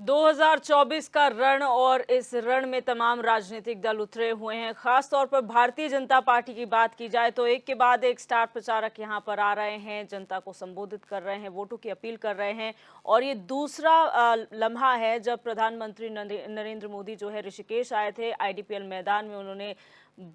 2024 का रण और इस रण में तमाम राजनीतिक दल उतरे हुए हैं। खास तौर पर भारतीय जनता पार्टी की बात की जाए तो एक के बाद एक स्टार प्रचारक यहां पर आ रहे हैं, जनता को संबोधित कर रहे हैं, वोटों की अपील कर रहे हैं। और ये दूसरा लम्हा है जब प्रधानमंत्री नरेंद्र मोदी जो है ऋषिकेश आए थे। आईडीपीएल मैदान में उन्होंने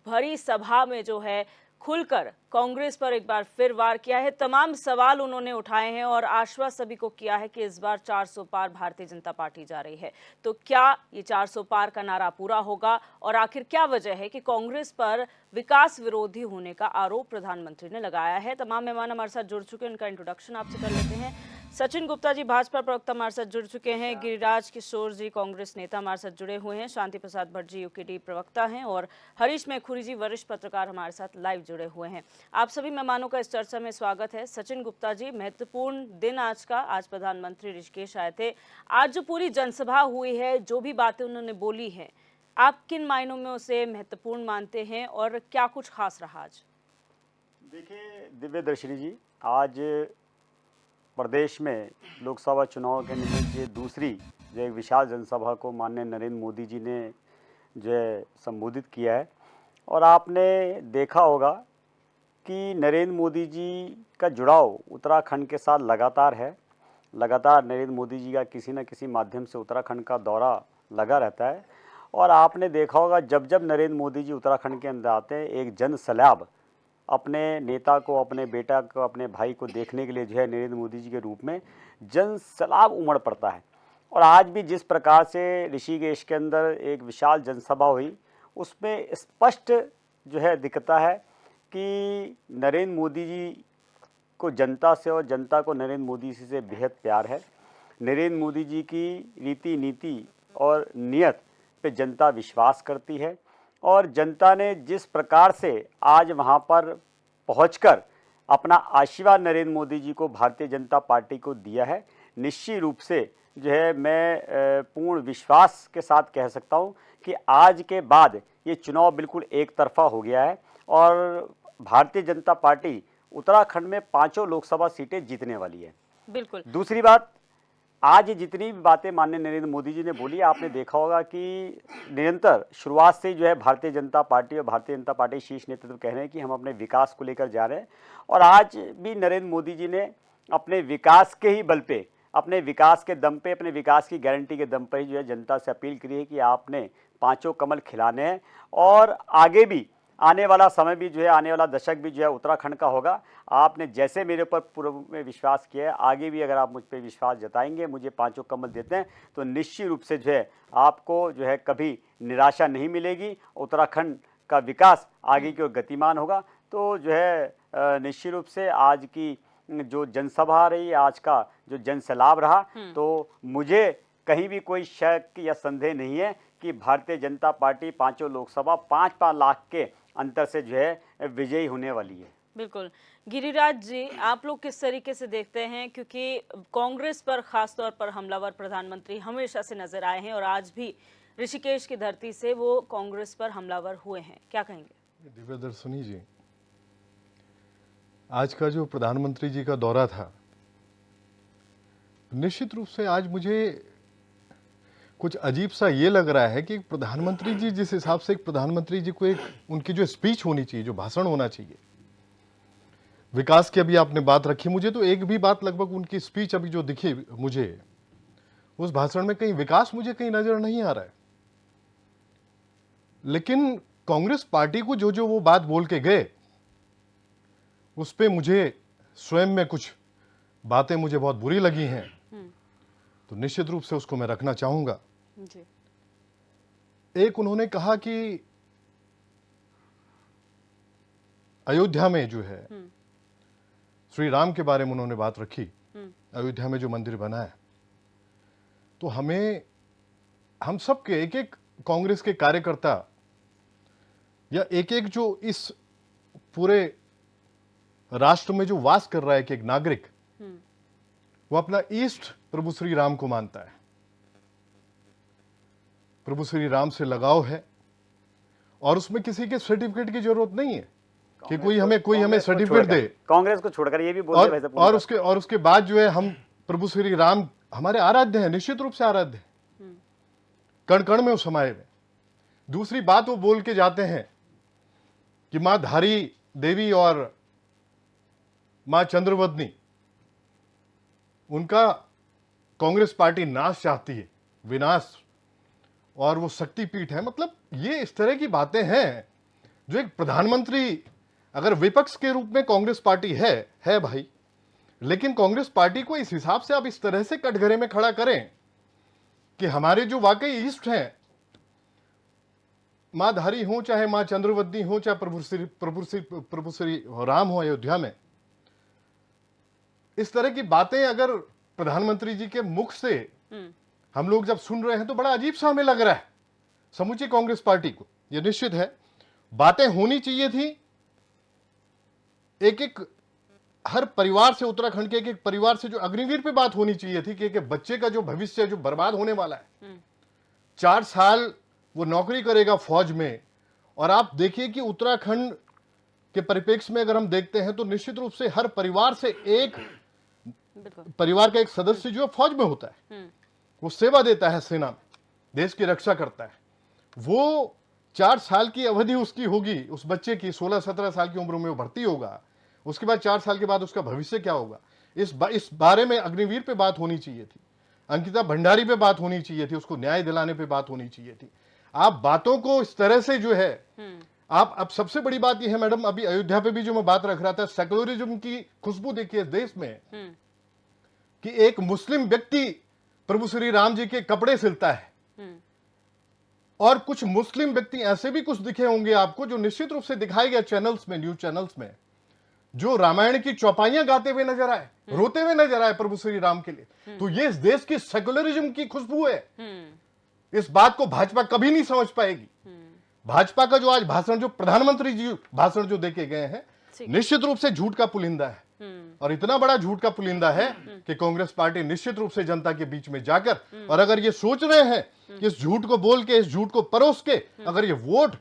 भरी सभा में जो है खुलकर कांग्रेस पर एक बार फिर वार किया है। तमाम सवाल उन्होंने उठाए हैं और आश्वस्त सभी को किया है कि इस बार 400 पार भारतीय जनता पार्टी जा रही है। तो क्या ये 400 पार का नारा पूरा होगा और आखिर क्या वजह है कि कांग्रेस पर विकास विरोधी होने का आरोप प्रधानमंत्री ने लगाया है? तमाम मेहमान हमारे साथ जुड़ चुके हैं, उनका इंट्रोडक्शन आपसे कर लेते हैं। सचिन गुप्ता जी भाजपा प्रवक्ता हमारे साथ जुड़ चुके हैं, गिरिराज किशोर जी कांग्रेस नेता हमारे साथ जुड़े हुए हैं, शांति प्रसाद भट्ट जी यूकेडी प्रवक्ता हैं और हरीश मैखुरी जी वरिष्ठ पत्रकार हमारे साथ लाइव जुड़े हुए हैं। आप सभी मेहमानों का इस चर्चा में स्वागत है। सचिन गुप्ता जी, महत्वपूर्ण दिन आज का, आज प्रधानमंत्री ऋषिकेश आए थे। आज जो पूरी जनसभा हुई है, जो भी बातें उन्होंने बोली है, आप किन मायनों में उसे महत्वपूर्ण मानते हैं और क्या कुछ खास रहा आज? देखिए दिव्य दर्शनी जी, आज प्रदेश में लोकसभा चुनाव के निमित्त ये दूसरी जो एक विशाल जनसभा को माननीय नरेंद्र मोदी जी ने जो है संबोधित किया है। और आपने देखा होगा कि नरेंद्र मोदी जी का जुड़ाव उत्तराखंड के साथ लगातार है। लगातार नरेंद्र मोदी जी का किसी न किसी माध्यम से उत्तराखंड का दौरा लगा रहता है। और आपने देखा होगा जब जब नरेंद्र मोदी जी उत्तराखंड के अंदर आते हैं, एक जन सैलाब अपने नेता को, अपने बेटा को, अपने भाई को देखने के लिए जो है नरेंद्र मोदी जी के रूप में जन सैलाब उमड़ पड़ता है। और आज भी जिस प्रकार से ऋषिकेश के अंदर एक विशाल जनसभा हुई, उसमें स्पष्ट जो है दिखता है कि नरेंद्र मोदी जी को जनता से और जनता को नरेंद्र मोदी जी से बेहद प्यार है। नरेंद्र मोदी जी की रीति नीति और नियत पे जनता विश्वास करती है। और जनता ने जिस प्रकार से आज वहाँ पर पहुंचकर अपना आशीर्वाद नरेंद्र मोदी जी को, भारतीय जनता पार्टी को दिया है, निश्चित रूप से जो है मैं पूर्ण विश्वास के साथ कह सकता हूँ कि आज के बाद ये चुनाव बिल्कुल एक तरफा हो गया है और भारतीय जनता पार्टी उत्तराखंड में 5 लोकसभा सीटें जीतने वाली है। बिल्कुल। दूसरी बात, आज जितनी भी बातें माननीय नरेंद्र मोदी जी ने बोली, आपने देखा होगा कि निरंतर शुरुआत से जो है भारतीय जनता पार्टी और भारतीय जनता पार्टी शीर्ष नेतृत्व कह रहे हैं कि हम अपने विकास को लेकर जा रहे हैं। और आज भी नरेंद्र मोदी जी ने अपने विकास के ही बल पे, अपने विकास के दम पे, अपने विकास की गारंटी के दम पर ही जो है जनता से अपील करी है कि आपने 5 कमल खिलाने हैं और आगे भी आने वाला समय भी जो है, आने वाला दशक भी जो है उत्तराखंड का होगा। आपने जैसे मेरे ऊपर पूर्व में विश्वास किया है, आगे भी अगर आप मुझ पर विश्वास जताएंगे, मुझे 5 कमल देते हैं, तो निश्चित रूप से जो है आपको जो है कभी निराशा नहीं मिलेगी। उत्तराखंड का विकास आगे की ओर गतिमान होगा। तो जो है निश्चित रूप से आज की जो जनसभा रही, आज का जो जनसैलाब रहा, तो मुझे कहीं भी कोई शक या संदेह नहीं है कि भारतीय जनता पार्टी 5 लोकसभा 5-5 लाख के अंतर से जो है विजयी होने वाली है। बिल्कुल। गिरिराज जी, आप लोग किस तरीके से देखते हैं, क्योंकि कांग्रेस पर खासतौर पर हमलावर प्रधानमंत्री हमेशा से नजर आए हैं और आज भी ऋषिकेश की धरती से वो कांग्रेस पर हमलावर हुए हैं, क्या कहेंगे? दिव्य दर्शनी जी, आज का जो प्रधानमंत्री जी का दौरा था, निश्चित रूप से आज मुझे कुछ अजीब सा ये लग रहा है कि प्रधानमंत्री जी जिस हिसाब से एक प्रधानमंत्री जी को एक उनकी जो स्पीच होनी चाहिए, जो भाषण होना चाहिए, विकास की अभी आपने बात रखी, मुझे तो एक भी बात लगभग उनकी स्पीच अभी जो दिखी मुझे, उस भाषण में कहीं विकास मुझे कहीं नजर नहीं आ रहा है। लेकिन कांग्रेस पार्टी को जो जो वो बात बोल के गए, उस पे मुझे स्वयं में कुछ बातें मुझे बहुत बुरी लगी हैं, तो निश्चित रूप से उसको मैं रखना चाहूंगा जी। एक उन्होंने कहा कि अयोध्या में जो है श्री राम के बारे में उन्होंने बात रखी, अयोध्या में जो मंदिर बना है, तो हम सब के एक एक कांग्रेस के कार्यकर्ता या एक एक जो इस पूरे राष्ट्र में जो वास कर रहा है, एक नागरिक, वो अपना ईष्ट प्रभु श्री राम को मानता है। प्रभु श्री राम से लगाव है और उसमें किसी के सर्टिफिकेट की जरूरत नहीं है कि कोई हमें सर्टिफिकेट दे। कांग्रेस को छोड़कर ये भी बोलते और उसके बाद जो है हम प्रभु श्री राम हमारे आराध्य हैं, निश्चित रूप से आराध्य हैं। कण कण में वो समाये हुए। दूसरी बात वो बोल के जाते हैं कि मां धारी देवी और मां चंद्रवदनी, उनका कांग्रेस पार्टी नाश चाहती है, विनाश, और वो शक्तिपीठ है। मतलब ये इस तरह की बातें हैं जो एक प्रधानमंत्री, अगर विपक्ष के रूप में कांग्रेस पार्टी है भाई, लेकिन कांग्रेस पार्टी को इस हिसाब से आप इस तरह से कटघरे में खड़ा करें कि हमारे जो वाकई ईस्ट हैं, मां धारी हो चाहे मां चंद्रवदनी हो चाहे प्रभु श्री राम हो अयोध्या में, इस तरह की बातें अगर प्रधानमंत्री जी के मुख से हम लोग जब सुन रहे हैं तो बड़ा अजीब सा हमें लग रहा है समूची कांग्रेस पार्टी को। यह निश्चित है बातें होनी चाहिए थी, एक एक हर परिवार से, उत्तराखंड के एक एक परिवार से जो अग्निवीर पे बात होनी चाहिए थी कि एक बच्चे का जो भविष्य जो बर्बाद होने वाला है। 4 साल वो नौकरी करेगा फौज में, और आप देखिए कि उत्तराखंड के परिप्रेक्ष्य में अगर हम देखते हैं तो निश्चित रूप से हर परिवार से एक परिवार का एक सदस्य जो फौज में होता है, वो सेवा देता है सेना में, देश की रक्षा करता है। वो 4 साल की अवधि उसकी होगी, उस बच्चे की 16-17 साल की उम्र में वो भर्ती होगा, उसके बाद 4 साल के बाद उसका भविष्य क्या होगा, इस बारे में अग्निवीर पे बात होनी चाहिए थी, अंकिता भंडारी पे बात होनी चाहिए थी, उसको न्याय दिलाने पे बात होनी चाहिए थी। आप बातों को इस तरह से जो है आप, अब सबसे बड़ी बात यह है मैडम, अभी अयोध्या पे भी जो मैं बात रख रहा था, सेकुलरिज्म की खुशबू देखिए इस देश में कि एक मुस्लिम व्यक्ति प्रभु श्री राम जी के कपड़े सिलता है, और कुछ मुस्लिम व्यक्ति ऐसे भी कुछ दिखे होंगे आपको जो निश्चित रूप से दिखाए गए चैनल्स में, न्यूज चैनल्स में, जो रामायण की चौपाइयां गाते हुए नजर आए, रोते हुए नजर आए प्रभु श्री राम के लिए। तो ये इस देश की सेकुलरिज्म की खुशबू है। इस बात को भाजपा कभी नहीं समझ पाएगी। भाजपा का जो आज भाषण, जो प्रधानमंत्री जी भाषण जो देके गए हैं, निश्चित रूप से झूठ का पुलिंदा है, और इतना बड़ा झूठ का पुलिंदा है कि कांग्रेस पार्टी निश्चित रूप से जनता के बीच में जाकर, और अगर ये सोच रहे हैं कि इस झूठ को बोल के, इस झूठ को परोस के अगर ये वोट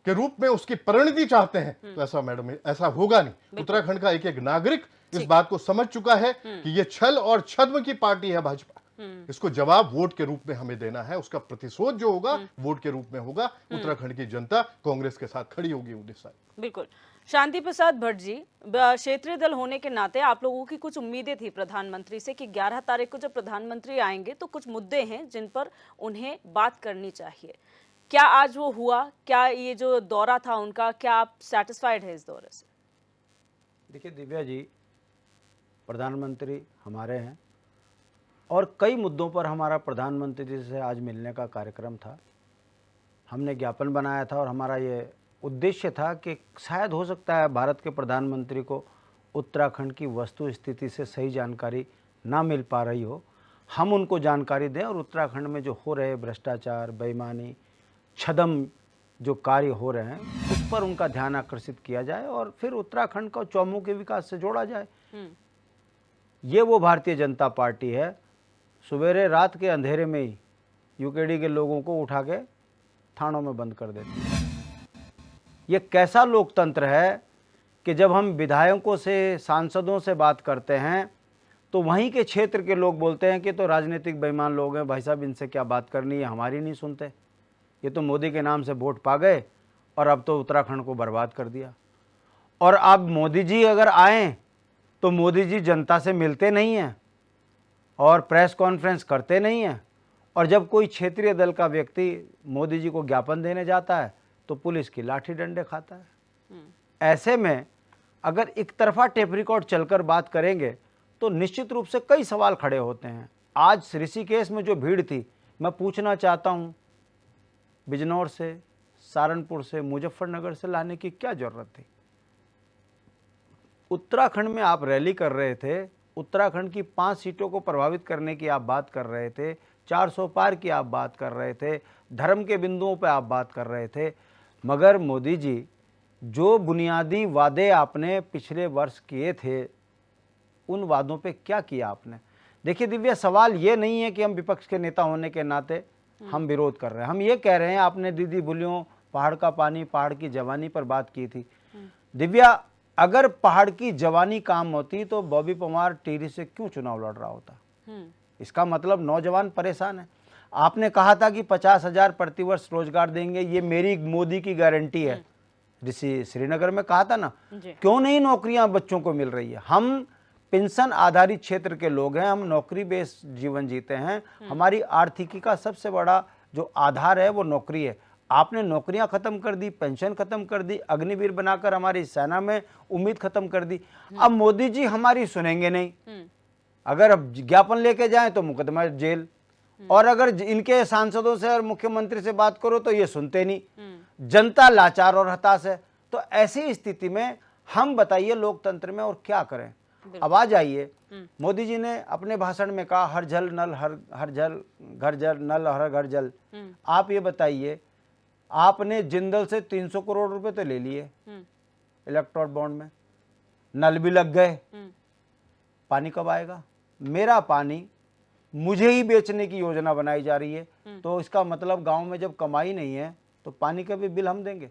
के रूप में उसकी परिणति चाहते हैं, तो ऐसा मैडम ऐसा होगा नहीं। उत्तराखंड का एक एक नागरिक इस बात को समझ चुका है कि ये छल और छद्म की पार्टी है भाजपा। इसको जवाब वोट के रूप में हमें देना है, उसका प्रतिशोध जो होगा वोट के रूप में होगा। उत्तराखंड की जनता कांग्रेस के साथ खड़ी होगी उड़ीसा। बिल्कुल। शांति प्रसाद भट्ट जी, क्षेत्रीय दल होने के नाते आप लोगों की कुछ उम्मीदें थी प्रधानमंत्री से कि 11 तारीख को जब प्रधानमंत्री आएंगे तो कुछ मुद्दे हैं जिन पर उन्हें बात करनी चाहिए। क्या आज वो हुआ? क्या ये जो दौरा था उनका, क्या आप सेटिस्फाइड है इस दौरे से? देखिए दिव्या जी, प्रधानमंत्री हमारे हैं और कई मुद्दों पर हमारा प्रधानमंत्री से आज मिलने का कार्यक्रम था। हमने ज्ञापन बनाया था और हमारा ये उद्देश्य था कि शायद हो सकता है भारत के प्रधानमंत्री को उत्तराखंड की वस्तु स्थिति से सही जानकारी ना मिल पा रही हो, हम उनको जानकारी दें और उत्तराखंड में जो हो रहे भ्रष्टाचार, बेईमानी, छदम जो कार्य हो रहे हैं उस पर उनका ध्यान आकर्षित किया जाए और फिर उत्तराखंड को चौमुखी विकास से जोड़ा जाए। ये वो भारतीय जनता पार्टी है, सवेरे रात के अंधेरे में ही यूकेडी के लोगों को उठा के थानों में बंद कर देती है। ये कैसा लोकतंत्र है कि जब हम विधायकों से, सांसदों से बात करते हैं तो वहीं के क्षेत्र के लोग बोलते हैं कि तो राजनीतिक बेईमान लोग हैं, भाई साहब इनसे क्या बात करनी है, हमारी नहीं सुनते, ये तो मोदी के नाम से वोट पा गए और अब तो उत्तराखंड को बर्बाद कर दिया। और अब मोदी जी अगर आएँ तो मोदी जी जनता से मिलते नहीं हैं और प्रेस कॉन्फ्रेंस करते नहीं हैं, और जब कोई क्षेत्रीय दल का व्यक्ति मोदी जी को ज्ञापन देने जाता है तो पुलिस की लाठी डंडे खाता है। ऐसे में अगर एक तरफा टेप रिकॉर्ड चलकर बात करेंगे तो निश्चित रूप से कई सवाल खड़े होते हैं। आज ऋषिकेश में जो भीड़ थी, मैं पूछना चाहता हूँ, बिजनौर से, सहारनपुर से, मुजफ्फरनगर से लाने की क्या जरूरत थी? उत्तराखंड में आप रैली कर रहे थे, उत्तराखंड की 5 सीटों को प्रभावित करने की आप बात कर रहे थे, 400 पार की आप बात कर रहे थे, धर्म के बिंदुओं पर आप बात कर रहे थे, मगर मोदी जी जो बुनियादी वादे आपने पिछले वर्ष किए थे उन वादों पे क्या किया आपने? देखिए दिव्या, सवाल ये नहीं है कि हम विपक्ष के नेता होने के नाते हम विरोध कर रहे हैं, हम ये कह रहे हैं, आपने दीदी बुलियों, पहाड़ का पानी, पहाड़ की जवानी पर बात की थी। दिव्या, अगर पहाड़ की जवानी काम होती तो बॉबी पवार टिहरी से क्यों चुनाव लड़ रहा होता? इसका मतलब नौजवान परेशान है। आपने कहा था कि 50,000 प्रतिवर्ष रोजगार देंगे, ये मेरी मोदी की गारंटी है। ऋषि श्रीनगर में कहा था ना, जी। क्यों नहीं नौकरियां बच्चों को मिल रही है? हम पेंशन आधारित क्षेत्र के लोग हैं, हम नौकरी बेस्ड जीवन जीते हैं। हमारी आर्थिकी का सबसे बड़ा जो आधार है वो नौकरी है। आपने नौकरियां खत्म कर दी, पेंशन खत्म कर दी, अग्निवीर बनाकर हमारी सेना में उम्मीद खत्म कर दी। अब मोदी जी हमारी सुनेंगे नहीं। अगर अब ज्ञापन लेके जाएं तो मुकदमा जेल, और अगर इनके सांसदों से और मुख्यमंत्री से बात करो तो ये सुनते नहीं। जनता लाचार और हताश है। तो ऐसी स्थिति में हम बताइए लोकतंत्र में और क्या करें? अब आ जाइए, मोदी जी ने अपने भाषण में कहा हर जल नल हर जल घर जल नल हर घर जल। आप ये बताइए, आपने जिंदल से 300 करोड़ रुपए तो ले लिए इलेक्ट्रॉन बॉन्ड में, नल भी लग गए, पानी कब आएगा? मेरा पानी मुझे ही बेचने की योजना बनाई जा रही है। तो इसका मतलब गांव में जब कमाई नहीं है तो पानी का भी बिल हम देंगे।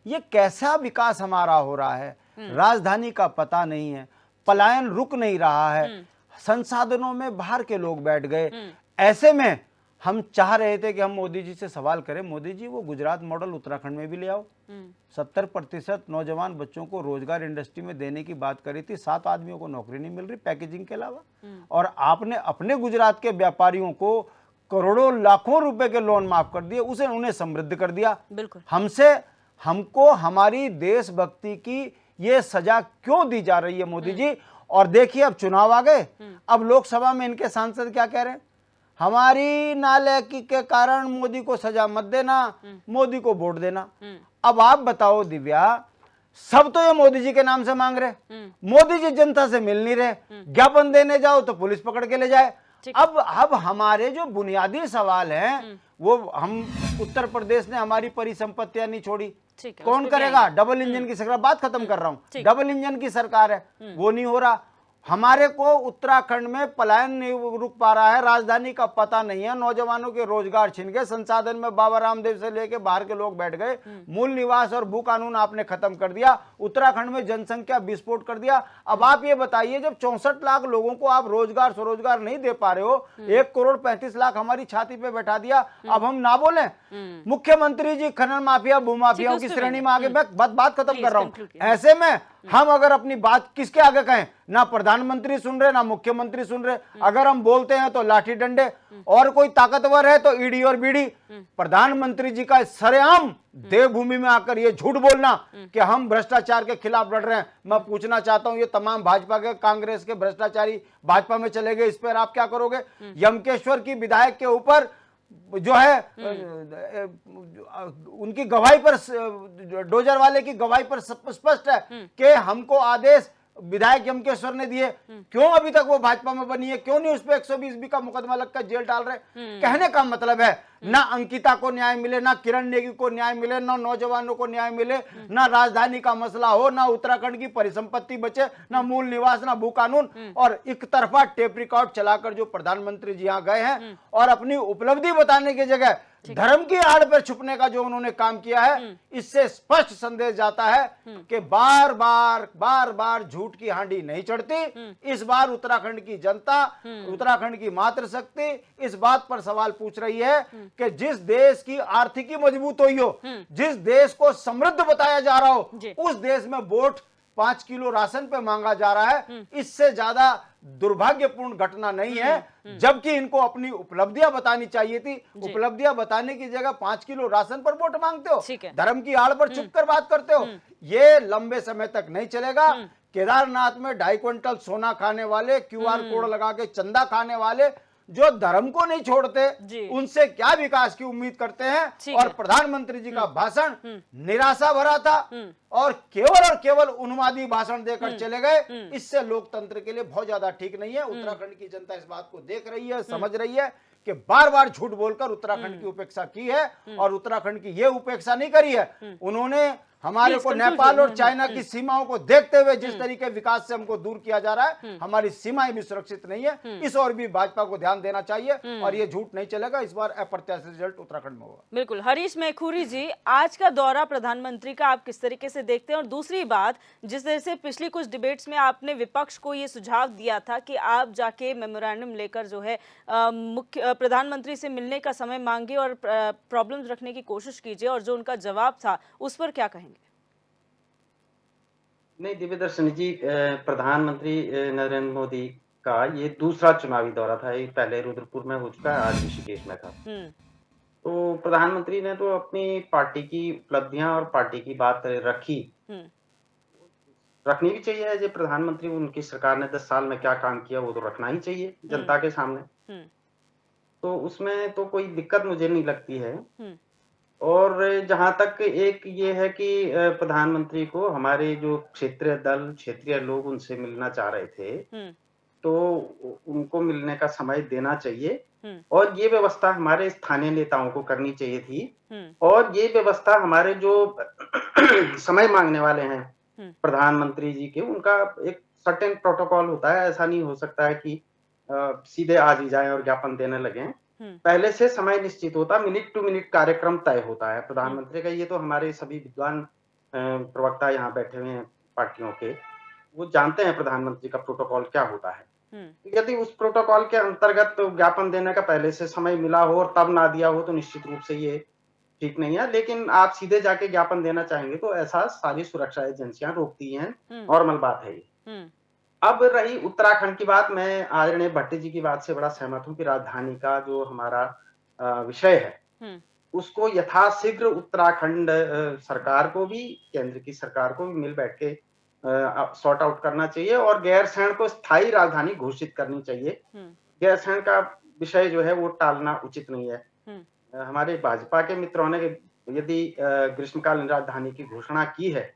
ये कैसा विकास हमारा हो रहा है? राजधानी का पता नहीं है, पलायन रुक नहीं रहा है, संसाधनों में बाहर के लोग बैठ गए। ऐसे में हम चाह रहे थे कि हम मोदी जी से सवाल करें, मोदी जी वो गुजरात मॉडल उत्तराखंड में भी ले आओ। 70% नौजवान बच्चों को रोजगार इंडस्ट्री में देने की बात करी थी, 7 आदमियों को नौकरी नहीं मिल रही पैकेजिंग के अलावा। और आपने अपने गुजरात के व्यापारियों को करोड़ों लाखों रुपए के लोन माफ कर दिए, उसे उन्हें समृद्ध कर दिया। बिल्कुल। हमको हमारी देशभक्ति की ये सजा क्यों दी जा रही है मोदी जी? और देखिए अब चुनाव आ गए, अब लोकसभा में इनके सांसद क्या कह रहे हैं? हमारी नालायकी के कारण मोदी को सजा मत देना, मोदी को वोट देना। अब आप बताओ दिव्या, सब तो ये मोदी जी के नाम से मांग रहे, मोदी जी जनता से मिल नहीं रहे, ज्ञापन देने जाओ तो पुलिस पकड़ के ले जाए। अब हमारे जो बुनियादी सवाल हैं वो हम, उत्तर प्रदेश ने हमारी परिसंपत्तियां नहीं छोड़ी, कौन करेगा? डबल इंजन की सरकार, बात खत्म कर रहा हूं, डबल इंजन की सरकार है, वो नहीं हो रहा। हमारे को उत्तराखंड में पलायन नहीं रुक पा रहा है, राजधानी का पता नहीं है, नौजवानों के रोजगार छिन गए, संसाधन में बाबा रामदेव से लेके बाहर के लोग बैठ गए, मूल निवास और भू कानून आपने खत्म कर दिया, उत्तराखंड में जनसंख्या विस्फोट कर दिया। अब आप ये बताइए, जब 64 लाख लोगों को आप रोजगार स्वरोजगार नहीं दे पा रहे हो, 1,35,00,000 हमारी छाती पे बैठा दिया, अब हम ना बोले? मुख्यमंत्री जी खनन माफिया भूमाफियाओं की श्रेणी में आगे, बात खत्म कर रहा हूं। ऐसे में हम अगर अपनी बात किसके आगे कहें? ना प्रधानमंत्री सुन रहे, ना मुख्यमंत्री सुन रहे। अगर हम बोलते हैं तो लाठी डंडे, और कोई ताकतवर है तो ईडी और बीडी। प्रधानमंत्री जी का सरेआम देवभूमि में आकर ये झूठ बोलना कि हम भ्रष्टाचार के खिलाफ लड़ रहे हैं, मैं पूछना चाहता हूं, ये तमाम भाजपा के, कांग्रेस के भ्रष्टाचारी भाजपा में चले गए, इस पर आप क्या करोगे? यमकेश्वर की विधायक के ऊपर जो है उनकी गवाही पर, डोजर वाले की गवाही पर स्पष्ट है कि हमको आदेश विधायक यमकेश्वर ने दिए। क्यों अभी तक वो भाजपा में बनी है? क्यों नहीं उस पर 120B का मुकदमा लगकर जेल डाल रहे? कहने का मतलब है, ना अंकिता को न्याय मिले, ना किरण नेगी को न्याय मिले, ना नौजवानों को न्याय मिले, ना राजधानी का मसला हो, ना उत्तराखंड की परिसंपत्ति बचे, ना मूल निवास, ना भू कानून, और एक तरफा टेप रिकॉर्ड चलाकर जो प्रधानमंत्री जी यहाँ गए हैं और अपनी उपलब्धि बताने की जगह धर्म की आड़ पर छुपने का जो उन्होंने काम किया है, इससे स्पष्ट संदेश जाता है कि बार बार झूठ की हांडी नहीं चढ़ती। इस बार उत्तराखंड की जनता, उत्तराखंड की मातृशक्ति इस बात पर सवाल पूछ रही है कि जिस देश की आर्थिकी मजबूत हुई हो, जिस देश को समृद्ध बताया जा रहा हो, उस देश में वोट 5 किलो राशन पे मांगा जा रहा है। इससे ज्यादा दुर्भाग्यपूर्ण घटना नहीं है। जबकि इनको अपनी उपलब्धियां बतानी चाहिए थी, उपलब्धियां बताने की जगह 5 किलो राशन पर वोट मांगते हो, धर्म की आड़ पर छुपकर बात करते हो। ये लंबे समय तक नहीं चलेगा। केदारनाथ में 2.5 क्विंटल सोना खाने वाले, QR कोड लगा के चंदा खाने वाले, जो धर्म को नहीं छोड़ते, उनसे क्या विकास की उम्मीद करते हैं? और प्रधानमंत्री जी का भाषण निराशा भरा था और केवल उन्मादी भाषण देकर चले गए। इससे लोकतंत्र के लिए बहुत ज्यादा ठीक नहीं है। उत्तराखंड की जनता इस बात को देख रही है, समझ रही है कि बार बार झूठ बोलकर उत्तराखंड की उपेक्षा की है, और उत्तराखंड की ये उपेक्षा नहीं करी है। उन्होंने हमारे Please को conclude नेपाल your- और चाइना की सीमाओं को देखते हुए जिस तरीके विकास से हमको दूर किया जा रहा है, हमारी सीमाएं भी सुरक्षित नहीं है। इस और भी भाजपा को ध्यान देना चाहिए और ये झूठ नहीं चलेगा। इस बार अप्रत्याशित रिजल्ट उत्तराखंड में होगा। बिल्कुल। हरीश मैखुरी जी, आज का दौरा प्रधानमंत्री का आप किस तरीके से देखते हैं? और दूसरी बात, जिस तरह से पिछली कुछ डिबेट्स में आपने विपक्ष को ये सुझाव दिया था कि आप जाके मेमोरेंडम लेकर जो है मुख्य प्रधानमंत्री से मिलने का समय मांगे और प्रॉब्लम्स रखने की कोशिश कीजिए, और जो उनका जवाब था उस पर क्या कहेंगे? नहीं, दिव्यदर्शनी जी, प्रधानमंत्री नरेंद्र मोदी का ये दूसरा चुनावी दौरा था। ये पहले रुद्रपुर में हो चुका है, आज ऋषिकेश में था। तो प्रधानमंत्री ने तो अपनी पार्टी की उपलब्धियां और पार्टी की बात रखी, रखनी भी चाहिए। एज ए प्रधानमंत्री उनकी सरकार ने 10 साल में क्या काम किया वो तो रखना ही चाहिए जनता के सामने। तो उसमें तो कोई दिक्कत मुझे नहीं लगती है। और जहां तक एक ये है कि प्रधानमंत्री को हमारे जो क्षेत्रीय दल, क्षेत्रीय लोग उनसे मिलना चाह रहे थे, तो उनको मिलने का समय देना चाहिए। और ये व्यवस्था हमारे स्थानीय नेताओं को करनी चाहिए थी। और ये व्यवस्था हमारे जो समय मांगने वाले हैं प्रधानमंत्री जी के, उनका एक सर्टेन प्रोटोकॉल होता है। ऐसा नहीं हो सकता है कि सीधे आज ही जाएं और ज्ञापन देने लगे। पहले से समय निश्चित होता, मिनट टू मिनट कार्यक्रम तय होता है प्रधानमंत्री का। ये तो हमारे सभी विद्वान प्रवक्ता यहाँ बैठे हुए हैं पार्टियों के, वो जानते हैं प्रधानमंत्री का प्रोटोकॉल क्या होता है। यदि उस प्रोटोकॉल के अंतर्गत ज्ञापन देने का पहले से समय मिला हो और तब ना दिया हो तो निश्चित रूप से ये ठीक नहीं है। लेकिन आप सीधे जाके ज्ञापन देना चाहेंगे तो ऐसा सारी सुरक्षा एजेंसियां रोकती हैं, नॉर्मल बात है ये। अब रही उत्तराखंड की बात, मैं आदरणीय भट्टी जी की बात से बड़ा सहमत हूँ कि राजधानी का जो हमारा विषय है उसको यथाशीघ्र उत्तराखंड सरकार को भी, केंद्र की सरकार को भी मिल बैठ के सॉर्ट आउट करना चाहिए और गैरसैंण को स्थायी राजधानी घोषित करनी चाहिए। गैरसैंण का विषय जो है वो टालना उचित नहीं है। हमारे भाजपा के मित्रों ने यदि ग्रीष्मकालीन राजधानी की घोषणा की है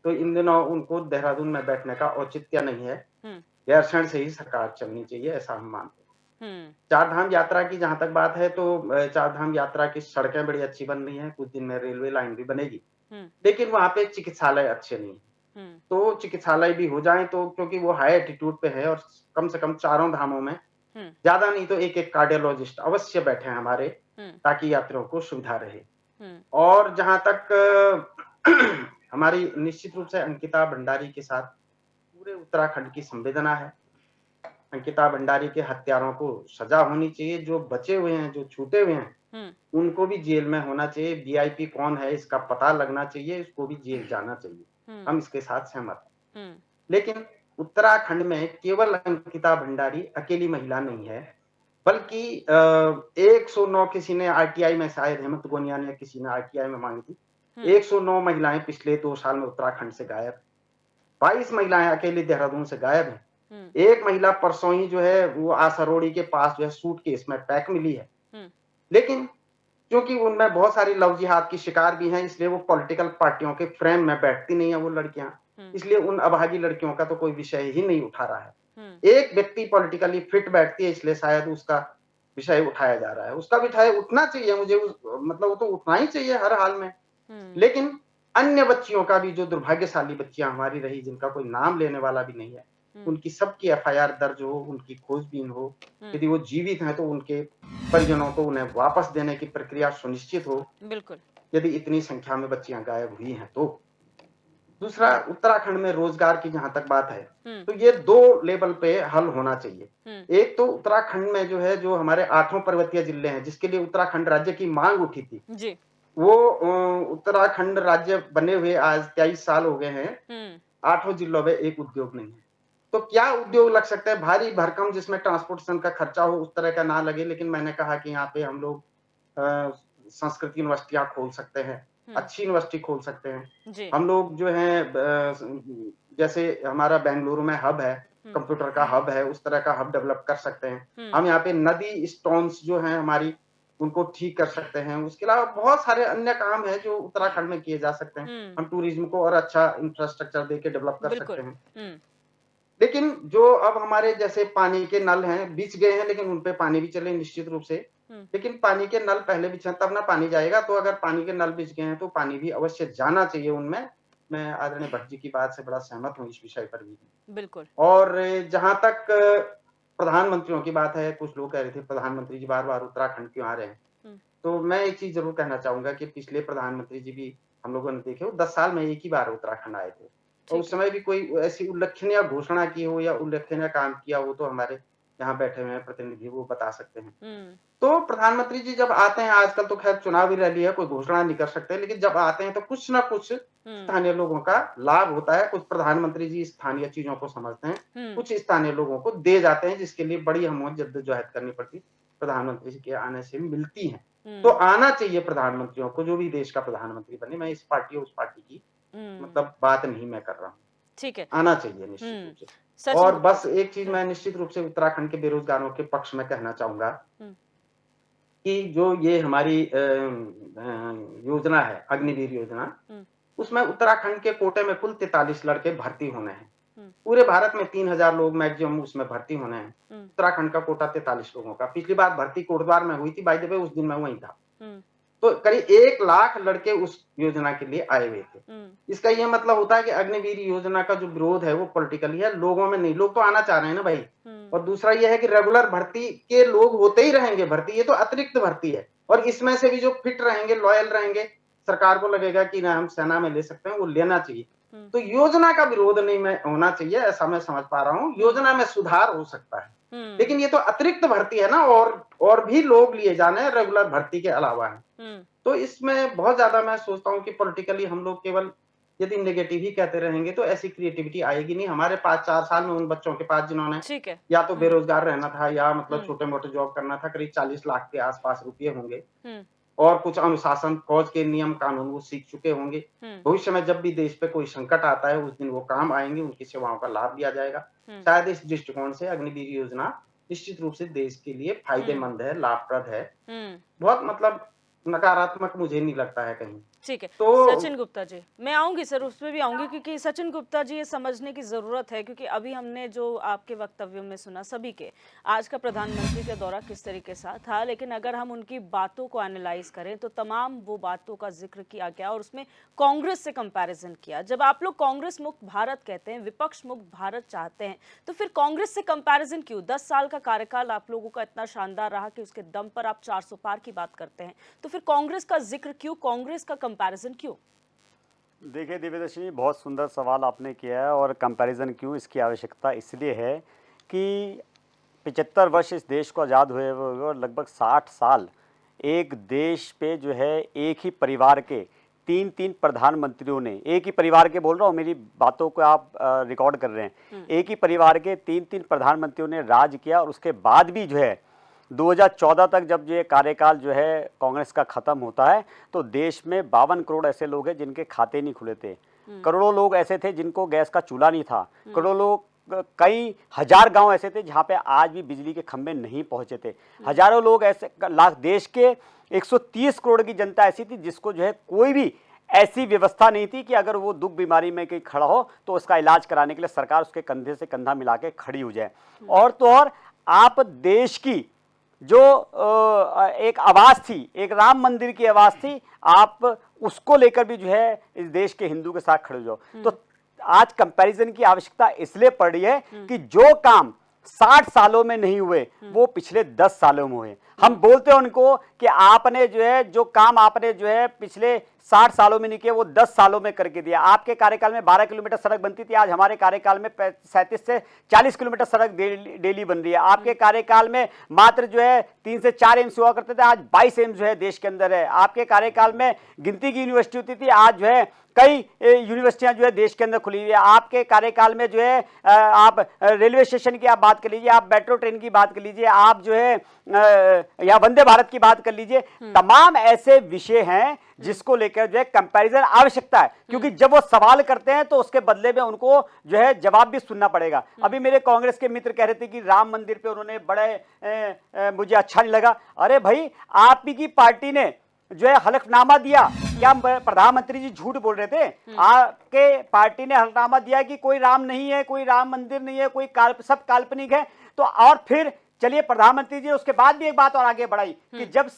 तो इन दिनों उनको देहरादून में बैठने का औचित्य नहीं है। गैरसैंण से ही सरकार चलनी चाहिए, ऐसा हम मानते हैं। चार धाम यात्रा की जहां तक बात है तो चार धाम यात्रा की सड़कें बड़ी अच्छी बन रही हैं, कुछ दिन में रेलवे लाइन भी बनेगी, लेकिन वहां पे चिकित्सालय अच्छे नहीं है। तो चिकित्सालय भी हो जाए तो, क्योंकि वो हाई एल्टीट्यूड पे है और कम से कम चारों धामों में ज्यादा नहीं तो एक एक कार्डियोलॉजिस्ट अवश्य बैठे हमारे, ताकि यात्रियों को सुविधा रहे। और जहां तक हमारी निश्चित रूप से अंकिता भंडारी के साथ पूरे उत्तराखंड की संवेदना है। अंकिता भंडारी के हत्यारों को सजा होनी चाहिए, जो बचे हुए हैं, जो छूटे हुए हैं, उनको भी जेल में होना चाहिए। वीआईपी कौन है इसका पता लगना चाहिए, इसको भी जेल जाना चाहिए। हम इसके साथ सहमत हैं। लेकिन उत्तराखंड में केवल अंकिता भंडारी अकेली महिला नहीं है, बल्कि 109 किसी ने आरटीआई में, शायद हेमंत गोनिया ने किसी ने आरटीआई में मांगी थी, 109 महिलाएं पिछले 2 साल में उत्तराखंड से गायब, 22 महिलाएं अकेली देहरादून से गायब हैं। एक महिला परसों ही जो है वो आसरोड़ी के पास जो है सूटकेस में पैक मिली है। लेकिन क्योंकि उनमें बहुत सारी लव जिहाद की शिकार भी हैं, इसलिए वो पॉलिटिकल पार्टियों के फ्रेम में बैठती नहीं है वो लड़कियां, इसलिए उन अभागी लड़कियों का तो कोई विषय ही नहीं उठा रहा है। एक व्यक्ति पॉलिटिकली फिट बैठती है, इसलिए शायद उसका विषय उठाया जा रहा है। उसका विषय उठना चाहिए, मुझे मतलब वो तो उठना ही चाहिए हर हाल में। लेकिन अन्य बच्चियों का भी, जो दुर्भाग्यशाली बच्चियां हमारी रही, जिनका कोई नाम लेने वाला भी नहीं है, उनकी सबकी एफआईआर दर्ज हो, उनकी खोजबीन हो, यदि वो जीवित हैं तो उनके परिजनों को उन्हें वापस देने की प्रक्रिया सुनिश्चित हो। बिल्कुल। यदि इतनी संख्या में बच्चियां गायब हुई हैं तो। दूसरा, उत्तराखंड में रोजगार की जहां तक बात है तो ये 2 लेवल पे हल होना चाहिए। एक तो उत्तराखंड में जो है, जो हमारे 8 पर्वतीय जिले हैं जिसके लिए उत्तराखंड राज्य की मांग उठी थी जी, वो उत्तराखंड राज्य बने हुए आज 23 साल हो गए हैं, 8 जिलों में एक उद्योग नहीं है। तो क्या उद्योग लग सकता है भारी भरकम, जिसमें ट्रांसपोर्टेशन का खर्चा हो, उस तरह का ना लगे। लेकिन मैंने कहा कि यहाँ पे हम लोग संस्कृत यूनिवर्सिटियां खोल सकते हैं, अच्छी यूनिवर्सिटी खोल सकते हैं। हम लोग जो है, जैसे हमारा बेंगलुरु में हब है, कंप्यूटर का हब है, उस तरह का हब डेवलप कर सकते हैं। हम यहाँ पे नदी स्टोन्स जो है हमारी, उनको ठीक कर सकते हैं। उसके अलावा बहुत सारे अन्य काम है जो उत्तराखंड में किए जा सकते हैं। हम टूरिज्म को और अच्छा इंफ्रास्ट्रक्चर देके डेवलप कर सकते हैं। लेकिन जो अब हमारे जैसे पानी के नल हैं, बिछ गए हैं, लेकिन उनपे पानी भी चले निश्चित रूप से। लेकिन पानी के नल पहले बिछा तब ना पानी जाएगा। तो अगर पानी के नल बिछ गए हैं तो पानी भी अवश्य जाना चाहिए उनमें। मैं आदरणीय भट्ट जी की बात से बड़ा सहमत हूँ इस विषय पर भी। बिल्कुल। और जहां तक प्रधानमंत्रियों की बात है, कुछ लोग कह रहे थे प्रधानमंत्री जी बार बार उत्तराखंड क्यों आ रहे हैं। तो मैं एक चीज जरूर कहना चाहूंगा कि पिछले प्रधानमंत्री जी भी हम लोगों ने देखे, वो 10 साल में एक ही बार उत्तराखंड आए थे और उस समय भी कोई ऐसी उल्लेखनीय घोषणा की हो या उल्लेखनीय काम किया हो तो हमारे यहाँ बैठे हुए प्रतिनिधि वो बता सकते हैं। तो प्रधानमंत्री जी जब आते हैं, आजकल तो खैर चुनावी रैली है, कोई घोषणा नहीं कर सकते, लेकिन जब आते हैं तो कुछ ना कुछ स्थानीय लोगों का लाभ होता है। कुछ प्रधानमंत्री जी स्थानीय चीजों को समझते हैं, कुछ स्थानीय लोगों को दे जाते हैं, जिसके लिए बड़ी हमें जद्दोजहद करनी पड़ती प्रधानमंत्री जी के आने से मिलती है। तो आना चाहिए प्रधानमंत्रियों को, जो भी देश का प्रधानमंत्री बने। मैं इस पार्टी उस पार्टी की मतलब बात नहीं मैं कर रहा हूँ, ठीक है, आना चाहिए निश्चित रूप से। और बस एक चीज मैं निश्चित रूप से उत्तराखंड के बेरोजगारों के पक्ष में कहना चाहूंगा कि जो ये हमारी योजना है, अग्निवीर योजना, उसमें उत्तराखंड के कोटे में कुल 43 लड़के भर्ती होने हैं। पूरे भारत में 3000 लोग मैक्सिमम उसमें भर्ती होने हैं। उत्तराखंड का कोटा 43 लोगों का। पिछली बार भर्ती कोटद्वार में हुई थी, बाय द वे उस दिन मैं वहीं था। तो करीब 1 लाख लड़के उस योजना के लिए आए हुए थे। इसका ये मतलब होता है कि अग्निवीर योजना का जो विरोध है वो पॉलिटिकली है, लोगों में नहीं। लोग तो आना चाह रहे हैं ना भाई। और दूसरा ये है कि रेगुलर भर्ती के लोग होते ही रहेंगे भर्ती, ये तो अतिरिक्त भर्ती है। और इसमें से भी जो फिट रहेंगे, लॉयल रहेंगे, सरकार को लगेगा कि ना हम सेना में ले सकते हैं, वो लेना चाहिए। तो योजना का विरोध नहीं मैं होना चाहिए, ऐसा मैं समझ पा रहा हूँ। योजना में सुधार हो सकता है, लेकिन ये तो अतिरिक्त भर्ती है ना, और भी लोग लिए जाने रेगुलर भर्ती के अलावा है। तो इसमें बहुत ज्यादा मैं सोचता हूँ कि पॉलिटिकली हम लोग केवल यदि नेगेटिव ही कहते रहेंगे तो ऐसी क्रिएटिविटी आएगी नहीं। हमारे पास 4 साल में उन बच्चों के पास जिन्होंने या तो बेरोजगार रहना था या मतलब छोटे मोटे जॉब करना था, करीब 40 लाख के आसपास रुपये होंगे। और कुछ अनुशासन फौज के नियम कानून वो सीख चुके होंगे। भविष्य में जब भी देश पे कोई संकट आता है उस दिन वो काम आएंगे, उनकी सेवाओं का लाभ लिया जाएगा। शायद इस दृष्टिकोण से अग्निवीर योजना निश्चित रूप से देश के लिए फायदेमंद है, लाभप्रद है। बहुत मतलब नकारात्मक मुझे नहीं लगता है कहीं। ठीक है। तो सचिन गुप्ता जी, मैं आऊंगी सर, उसमें भी आऊंगी, क्योंकि सचिन गुप्ता जी ये समझने की जरूरत है, क्योंकि अभी हमने जो आपके वक्तव्यों में सुना सभी के, आज का प्रधानमंत्री का दौरा किस तरीके से था, लेकिन अगर हम उनकी बातों को एनालाइज करें तो तमाम वो बातों का जिक्र किया गया और उसमें कांग्रेस से कंपैरिजन किया। जब आप लोग कांग्रेस मुक्त भारत कहते हैं, विपक्ष मुक्त भारत चाहते हैं, तो फिर कांग्रेस से कंपैरिजन क्यों? 10 साल का कार्यकाल आप लोगों का इतना शानदार रहा कि उसके दम पर आप 400 पार की बात करते हैं, तो फिर कांग्रेस का जिक्र क्यों, कांग्रेस का कंपैरिजन क्यों? देखिए दिव्यदर्शी, बहुत सुंदर सवाल आपने किया है। और कंपैरिजन क्यों, इसकी आवश्यकता इसलिए है कि 75 वर्ष इस देश को आज़ाद हुए और लगभग 60 साल एक देश पे जो है एक ही परिवार के 3-3 प्रधानमंत्रियों ने, एक ही परिवार के बोल रहा हूँ, मेरी बातों को आप रिकॉर्ड कर रहे हैं, एक ही परिवार के 3-3 प्रधानमंत्रियों ने राज किया। और उसके बाद भी जो है 2014 तक जब ये कार्यकाल जो है कांग्रेस का ख़त्म होता है तो देश में 52 करोड़ ऐसे लोग हैं जिनके खाते नहीं खुले थे। करोड़ों लोग ऐसे थे जिनको गैस का चूल्हा नहीं था। करोड़ों लोग, कई हजार गांव ऐसे थे जहां पे आज भी बिजली के खंभे नहीं पहुंचे थे। हजारों लोग ऐसे, लाख, देश के 130 करोड़ की जनता ऐसी थी जिसको जो है कोई भी ऐसी व्यवस्था नहीं थी कि अगर वो दुख बीमारी में कहीं खड़ा हो तो उसका इलाज कराने के लिए सरकार उसके कंधे से कंधा मिला के खड़ी हो जाए। और तो और आप देश की जो एक आवाज़ थी, एक राम मंदिर की आवाज़ थी, आप उसको लेकर भी जो है इस देश के हिंदू के साथ खड़े हो जाओ। तो आज कंपैरिजन की आवश्यकता इसलिए पड़ रही है कि जो काम 60 सालों में नहीं हुए वो पिछले 10 सालों में हुए। हम बोलते हैं उनको कि आपने जो है, जो काम आपने जो है पिछले 60 सालों में नहीं किया वो 10 सालों में करके दिया। आपके कार्यकाल में 12 किलोमीटर सड़क बनती थी, आज हमारे कार्यकाल में 37 से 40 किलोमीटर सड़क डेली बन रही है। आपके कार्यकाल में मात्र जो है 3 से 4 एम्स हुआ करते थे, आज 22 एम्स जो है देश के अंदर है। आपके कार्यकाल में गिनती की यूनिवर्सिटी होती थी, आज जो है कई यूनिवर्सिटियां जो है देश के अंदर खुली हुई है। आपके कार्यकाल में जो है आप रेलवे स्टेशन की आप बात कर लीजिए, आप मेट्रो ट्रेन की बात कर लीजिए, आप जो है या वंदे भारत की बात कर लीजिए, तमाम ऐसे विषय हैं जिसको लेकर जो है कंपैरिजन आवश्यकता है। क्योंकि जब वो सवाल करते हैं तो उसके बदले में उनको जो है जवाब भी सुनना पड़ेगा। अभी मेरे कांग्रेस के मित्र कह रहे थे कि राम मंदिर पे उन्होंने बड़े मुझे अच्छा नहीं लगा। अरे भाई, आप ही की पार्टी ने जो है हलफनामा दिया, क्या प्रधानमंत्री जी झूठ बोल रहे थे? आपके पार्टी ने हलफनामा दिया कि कोई राम नहीं है, कोई राम मंदिर नहीं है, कोई सब काल्पनिक है। तो और फिर चलिए प्रधानमंत्री जी उसके बाद भी एक बात और आगे बढ़ाई कि जब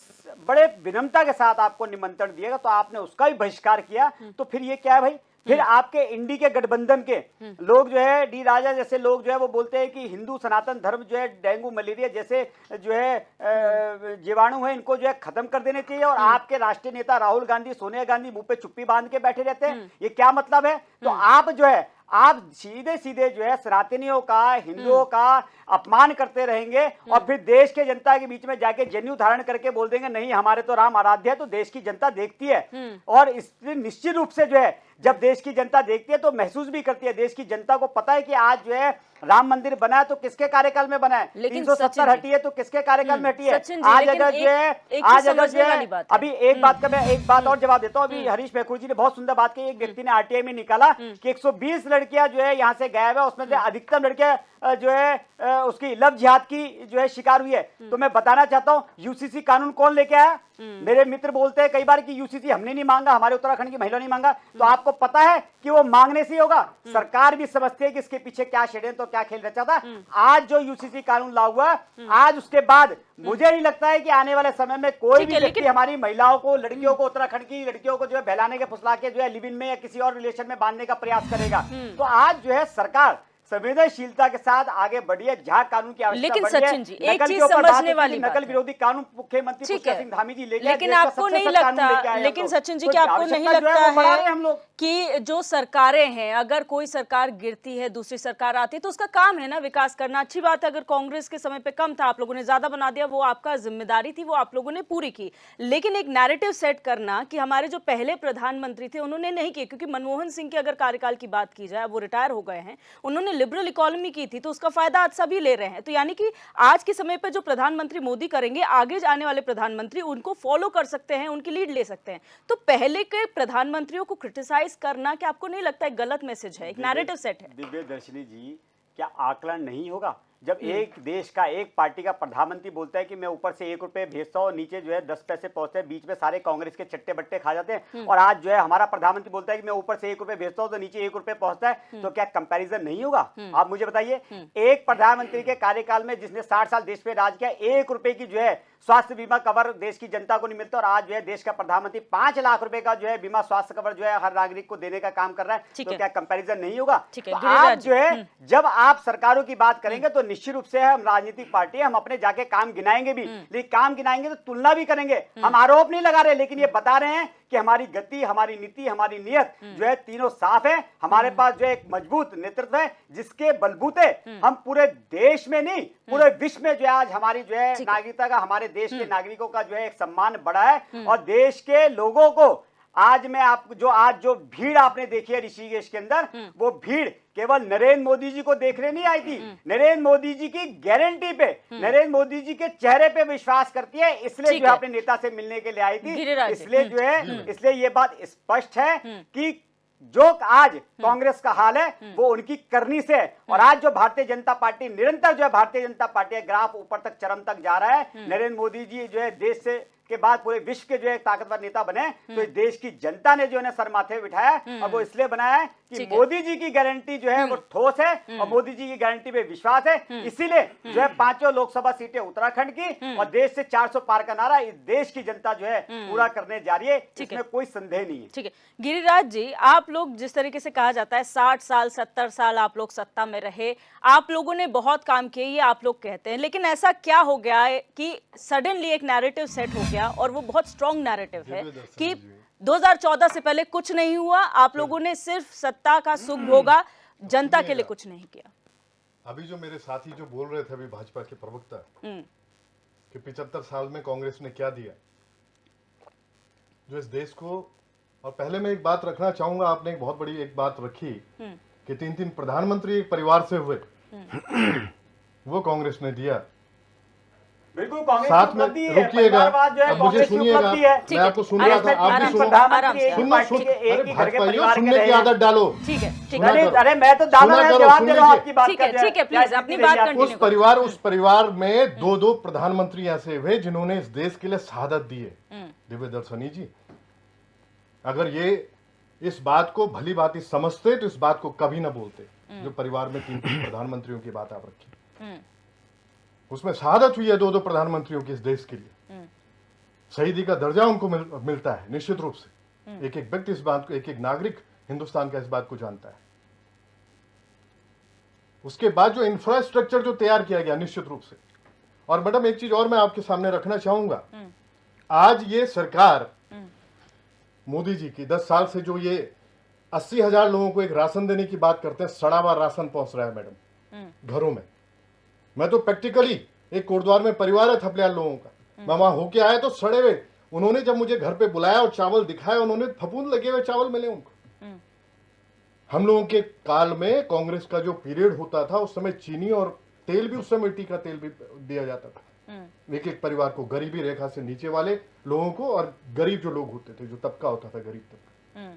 बड़े विनम्रता के साथ आपको निमंत्रण दिएगा तो आपने उसका भी बहिष्कार किया, तो फिर ये क्या है भाई? फिर आपके इंडी के गठबंधन के लोग जो है, डी राजा जैसे लोग जो है वो बोलते हैं कि हिंदू सनातन धर्म जो है डेंगू मलेरिया जैसे जो है जीवाणु है इनको जो है खत्म कर देने चाहिए, और आपके राष्ट्रीय नेता राहुल गांधी सोनिया गांधी मुंह पे चुप्पी बांध के बैठे रहते हैं। ये क्या मतलब है? तो आप जो है आप सीधे सीधे जो है सनातनियों का, हिंदुओं का अपमान करते रहेंगे और फिर देश के जनता के बीच में जाके जनेऊ धारण करके बोल देंगे नहीं हमारे तो राम आराध्य है, तो देश की जनता देखती है। और इसलिए निश्चित रूप से जो है जब देश की जनता देखती है तो महसूस भी करती है। देश की जनता को पता है कि आज जो है राम मंदिर बना है तो किसके कार्यकाल में बना है, लेकिन 370 हटी है तो किसके कार्यकाल में हटी है। सचिन जी, आज लेकिन अगर जो है एक आज चीज अगर समझने जो वाली है बात है। अभी एक बात का मैं एक बात और जवाब देता हूं। अभी हरीश मैखुर जी ने बहुत सुंदर बात की। एक व्यक्ति ने आरटीआई में निकाला कि 120 लड़कियां जो है यहाँ से गायब है, उसमें से अधिकतम लड़कियां जो है उसकी लव जिहाद की जो है शिकार हुई है। तो मैं बताना चाहता हूं यूसीसी कानून कौन लेके आया? मेरे मित्र बोलते हैं कई बार कि यूसीसी हमने नहीं मांगा, हमारे उत्तराखंड की महिला नहीं मांगा। तो आपको पता है कि वो मांगने से ही होगा। सरकार भी समझती है कि इसके पीछे क्या षड्यंत्र और क्या खेल रचा था। आज जो यूसीसी कानून लागू हुआ, आज उसके बाद मुझे नहीं लगता है कि आने वाले समय में कोई भी व्यक्ति हमारी महिलाओं को, लड़कियों को, उत्तराखंड की लड़कियों को जो है बहलाने के फुसला के जो है लिव इन में या किसी और रिलेशन में बांधने का प्रयास करेगा। तो आज जो है सरकार संवेदनशीलता के साथ आगे बढ़ी है, जहां कानून की आवश्यकता लेकिन बढ़ी है। सचिन जी, एक नकल चीज के ऊपर बात समझने होती वाली थी, बात नकल है। विरोधी कानून मुख्यमंत्री ठीक पुष्कर है, सिंह धामी जी लेके आए, लेकिन देश का आपको सबसे नहीं सख्त कानून लेके लगता, आए हम लेकिन लोग। सचिन जी तो क्या आपको नहीं आवश्यकता जो है लगता वो बढ़ा रहे हैं हम है लोग। कि जो सरकारें हैं, अगर कोई सरकार गिरती है दूसरी सरकार आती है तो उसका काम है ना विकास करना। अच्छी बात है, अगर कांग्रेस के समय पे कम था, आप लोगों ने ज्यादा बना दिया, वो आपका जिम्मेदारी थी, वो आप लोगों ने पूरी की। लेकिन एक नैरेटिव सेट करना कि हमारे जो पहले प्रधानमंत्री थे उन्होंने नहीं किया, क्योंकि मनमोहन सिंह के अगर कार्यकाल की बात की जाए, वो रिटायर हो गए हैं, उन्होंने लिबरल इकोनॉमी की थी तो उसका फायदा आज सभी ले रहे हैं। तो यानी कि आज के समय पे जो प्रधानमंत्री मोदी करेंगे, आगे जाने वाले प्रधानमंत्री उनको फॉलो कर सकते हैं, उनकी लीड ले सकते हैं। तो पहले के प्रधानमंत्रियों को क्रिटिसाइज करना, क्या आपको नहीं लगता एक गलत मैसेज है, एक नैरेटिव सेट है? दिव्य दर्शनी जी, क्या आकलन नहीं होगा जब एक देश का, एक पार्टी का प्रधानमंत्री बोलता है कि मैं ऊपर से 1 रुपए भेजता हूँ, नीचे जो है 10 पैसे पहुंचते हैं, बीच में सारे कांग्रेस के चट्टे बट्टे खा जाते हैं। और आज जो है हमारा प्रधानमंत्री बोलता है कि मैं ऊपर से 1 रुपए भेजता हूँ तो नीचे 1 रुपए पहुंचता है। तो क्या कंपैरिजन नहीं होगा? आप मुझे बताइए, एक प्रधानमंत्री के कार्यकाल में जिसने 60 साल देश पे राज किया, 1 रुपए की जो है स्वास्थ्य बीमा कवर देश की जनता को नहीं मिलता, और आज जो है देश का प्रधानमंत्री 5 लाख रुपए का जो है बीमा स्वास्थ्य कवर जो है हर नागरिक को देने का काम कर रहा है। तो क्या कंपैरिजन नहीं होगा? तो आप जो है जब आप सरकारों की बात करेंगे तो निश्चित रूप से हम राजनीतिक पार्टी है, हम अपने जाके काम गिनाएंगे भी, लेकिन काम गिनाएंगे तो तुलना भी करेंगे। हम आरोप नहीं लगा रहे, लेकिन ये बता रहे हैं कि हमारी गति, हमारी नीति, हमारी नियत जो है तीनों साफ है। हमारे पास जो है एक मजबूत नेतृत्व है जिसके बलबूते हम पूरे देश में नहीं, पूरे विश्व में जो है आज हमारी जो है नागरिकता का, हमारे देश के नागरिकों का जो है एक सम्मान बढ़ा है। और देश के लोगों को आज मैं आपको जो भीड़ आपने देखी है ऋषिकेश के अंदर, वो भीड़ केवल नरेंद्र मोदी जी को देखने नहीं आई थी, नरेंद्र मोदी जी की गारंटी पे, नरेंद्र मोदी जी के चेहरे पे विश्वास करती है, इसलिए जो है अपने नेता से मिलने के लिए आई थी। इसलिए जो है, इसलिए ये बात स्पष्ट है कि जो आज कांग्रेस का हाल है वो उनकी करनी से है। और आज जो भारतीय जनता पार्टी निरंतर जो है भारतीय जनता पार्टी का ग्राफ ऊपर तक चरम तक जा रहा है। नरेंद्र मोदी जी जो है देश से के बाद पूरे विश्व के जो है ताकतवर नेता बने, तो इस देश की जनता ने जो है सर माथे बिठाया, और वो इसलिए बनाया है कि मोदी जी की गारंटी जो है वो ठोस है और मोदी जी की गारंटी पे विश्वास है। इसीलिए जो है 5 लोकसभा सीटें उत्तराखंड की और देश से 400 पार का नारा इस देश की जनता जो है पूरा करने जा रही है, इसमें कोई संदेह नहीं है। ठीक है गिरिराज जी, आप लोग जिस तरीके से कहा जाता है 60 साल 70 साल आप लोग सत्ता में रहे, आप लोगों ने बहुत काम किए, ये आप लोग कहते हैं, लेकिन ऐसा क्या हो गया है कि सडनली एक नैरेटिव सेट हो गया, और वो बहुत स्ट्रॉन्ग नैरेटिव है कि 2014 से पहले कुछ नहीं हुआ, आप लोगों ने सिर्फ सत्ता का सुख भोगा, जनता के लिए कुछ नहीं किया। अभी जो मेरे साथी जो बोल रहे थे अभी भाजपा के प्रवक्ता कि 75 साल में कांग्रेस ने क्या दिया जो इस देश को, और पहले मैं एक बात रखना चाहूंगा, आपने एक बहुत बड़ी एक बात रखी कि 3 प्रधानमंत्री एक परिवार से हुए, वो कांग्रेस ने दिया। बिल्कुल कांग्रेस साथ में रुकिएगा, अब मुझे सुनिएगा, मैं आपको सुन रहा था, आप भी सुनो, सुनने की आदत डालो। ठीक है, अरे मैं तो जवाब दे रहा हूं आपकी बात का। ठीक है प्लीज अपनी बात कंटिन्यू। उस परिवार में 2 प्रधानमंत्री ऐसे हुए जिन्होंने इस देश के लिए शहादत दी है। दिव्य दर्शनी जी, अगर ये इस बात को भली बात समझते तो इस बात को कभी ना बोलते, जो परिवार में 3 प्रधानमंत्रियों की बात आप रखी। उसमें शहादत हुई है 2-2 प्रधानमंत्रियों की इस देश के लिए, शहीदी का दर्जा उनको मिलता है निश्चित रूप से। एक एक व्यक्ति इस बात को, एक एक नागरिक हिंदुस्तान का इस बात को जानता है। उसके बाद जो इंफ्रास्ट्रक्चर जो तैयार किया गया निश्चित रूप से। और मैडम एक चीज और मैं आपके सामने रखना चाहूंगा, आज ये सरकार मोदी जी की 10 साल से जो ये 80,000 लोगों को एक राशन देने की बात करते हैं, सड़ा हुआ राशन पहुंच रहा है मैडम घरों में। मैं तो प्रैक्टिकली एक कोटद्वार में परिवार है थपलियाल लोगों का, मैं वहां होके आया तो सड़े हुए, उन्होंने जब मुझे घर पे बुलाया और चावल दिखाया, उन्होंने फफूंद लगे हुए चावल मिले उनको। हम लोगों के काल में कांग्रेस का जो पीरियड होता था उस समय चीनी और तेल भी, उस समय मिट्टी का तेल भी दिया जाता था एक एक परिवार को, गरीबी रेखा से नीचे वाले लोगों को, और गरीब जो लोग होते थे, जो तबका होता था गरीब तबका।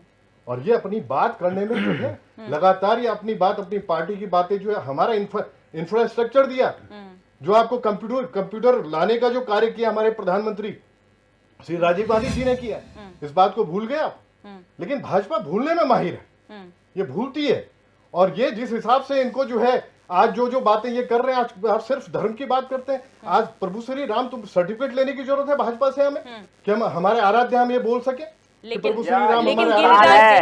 और ये अपनी बात करने में जो है लगातार ये अपनी बात, अपनी पार्टी की बातें जो है, हमारा इंफ्रास्ट्रक्चर दिया, जो आपको कंप्यूटर लाने का जो कार्य किया हमारे प्रधानमंत्री श्री राजीव गांधी जी ने किया, इस बात को भूल गए आप। लेकिन भाजपा भूलने में माहिर है, ये भूलती है। और ये जिस हिसाब से इनको जो है आज जो बातें ये कर रहे हैं, आज आप सिर्फ धर्म की बात करते हैं। आज प्रभु श्री राम, तुम सर्टिफिकेट लेने की जरूरत है भाजपा से हमें कि हम हमारे आराध्य हम ये बोल सके। लेकिन लेकिन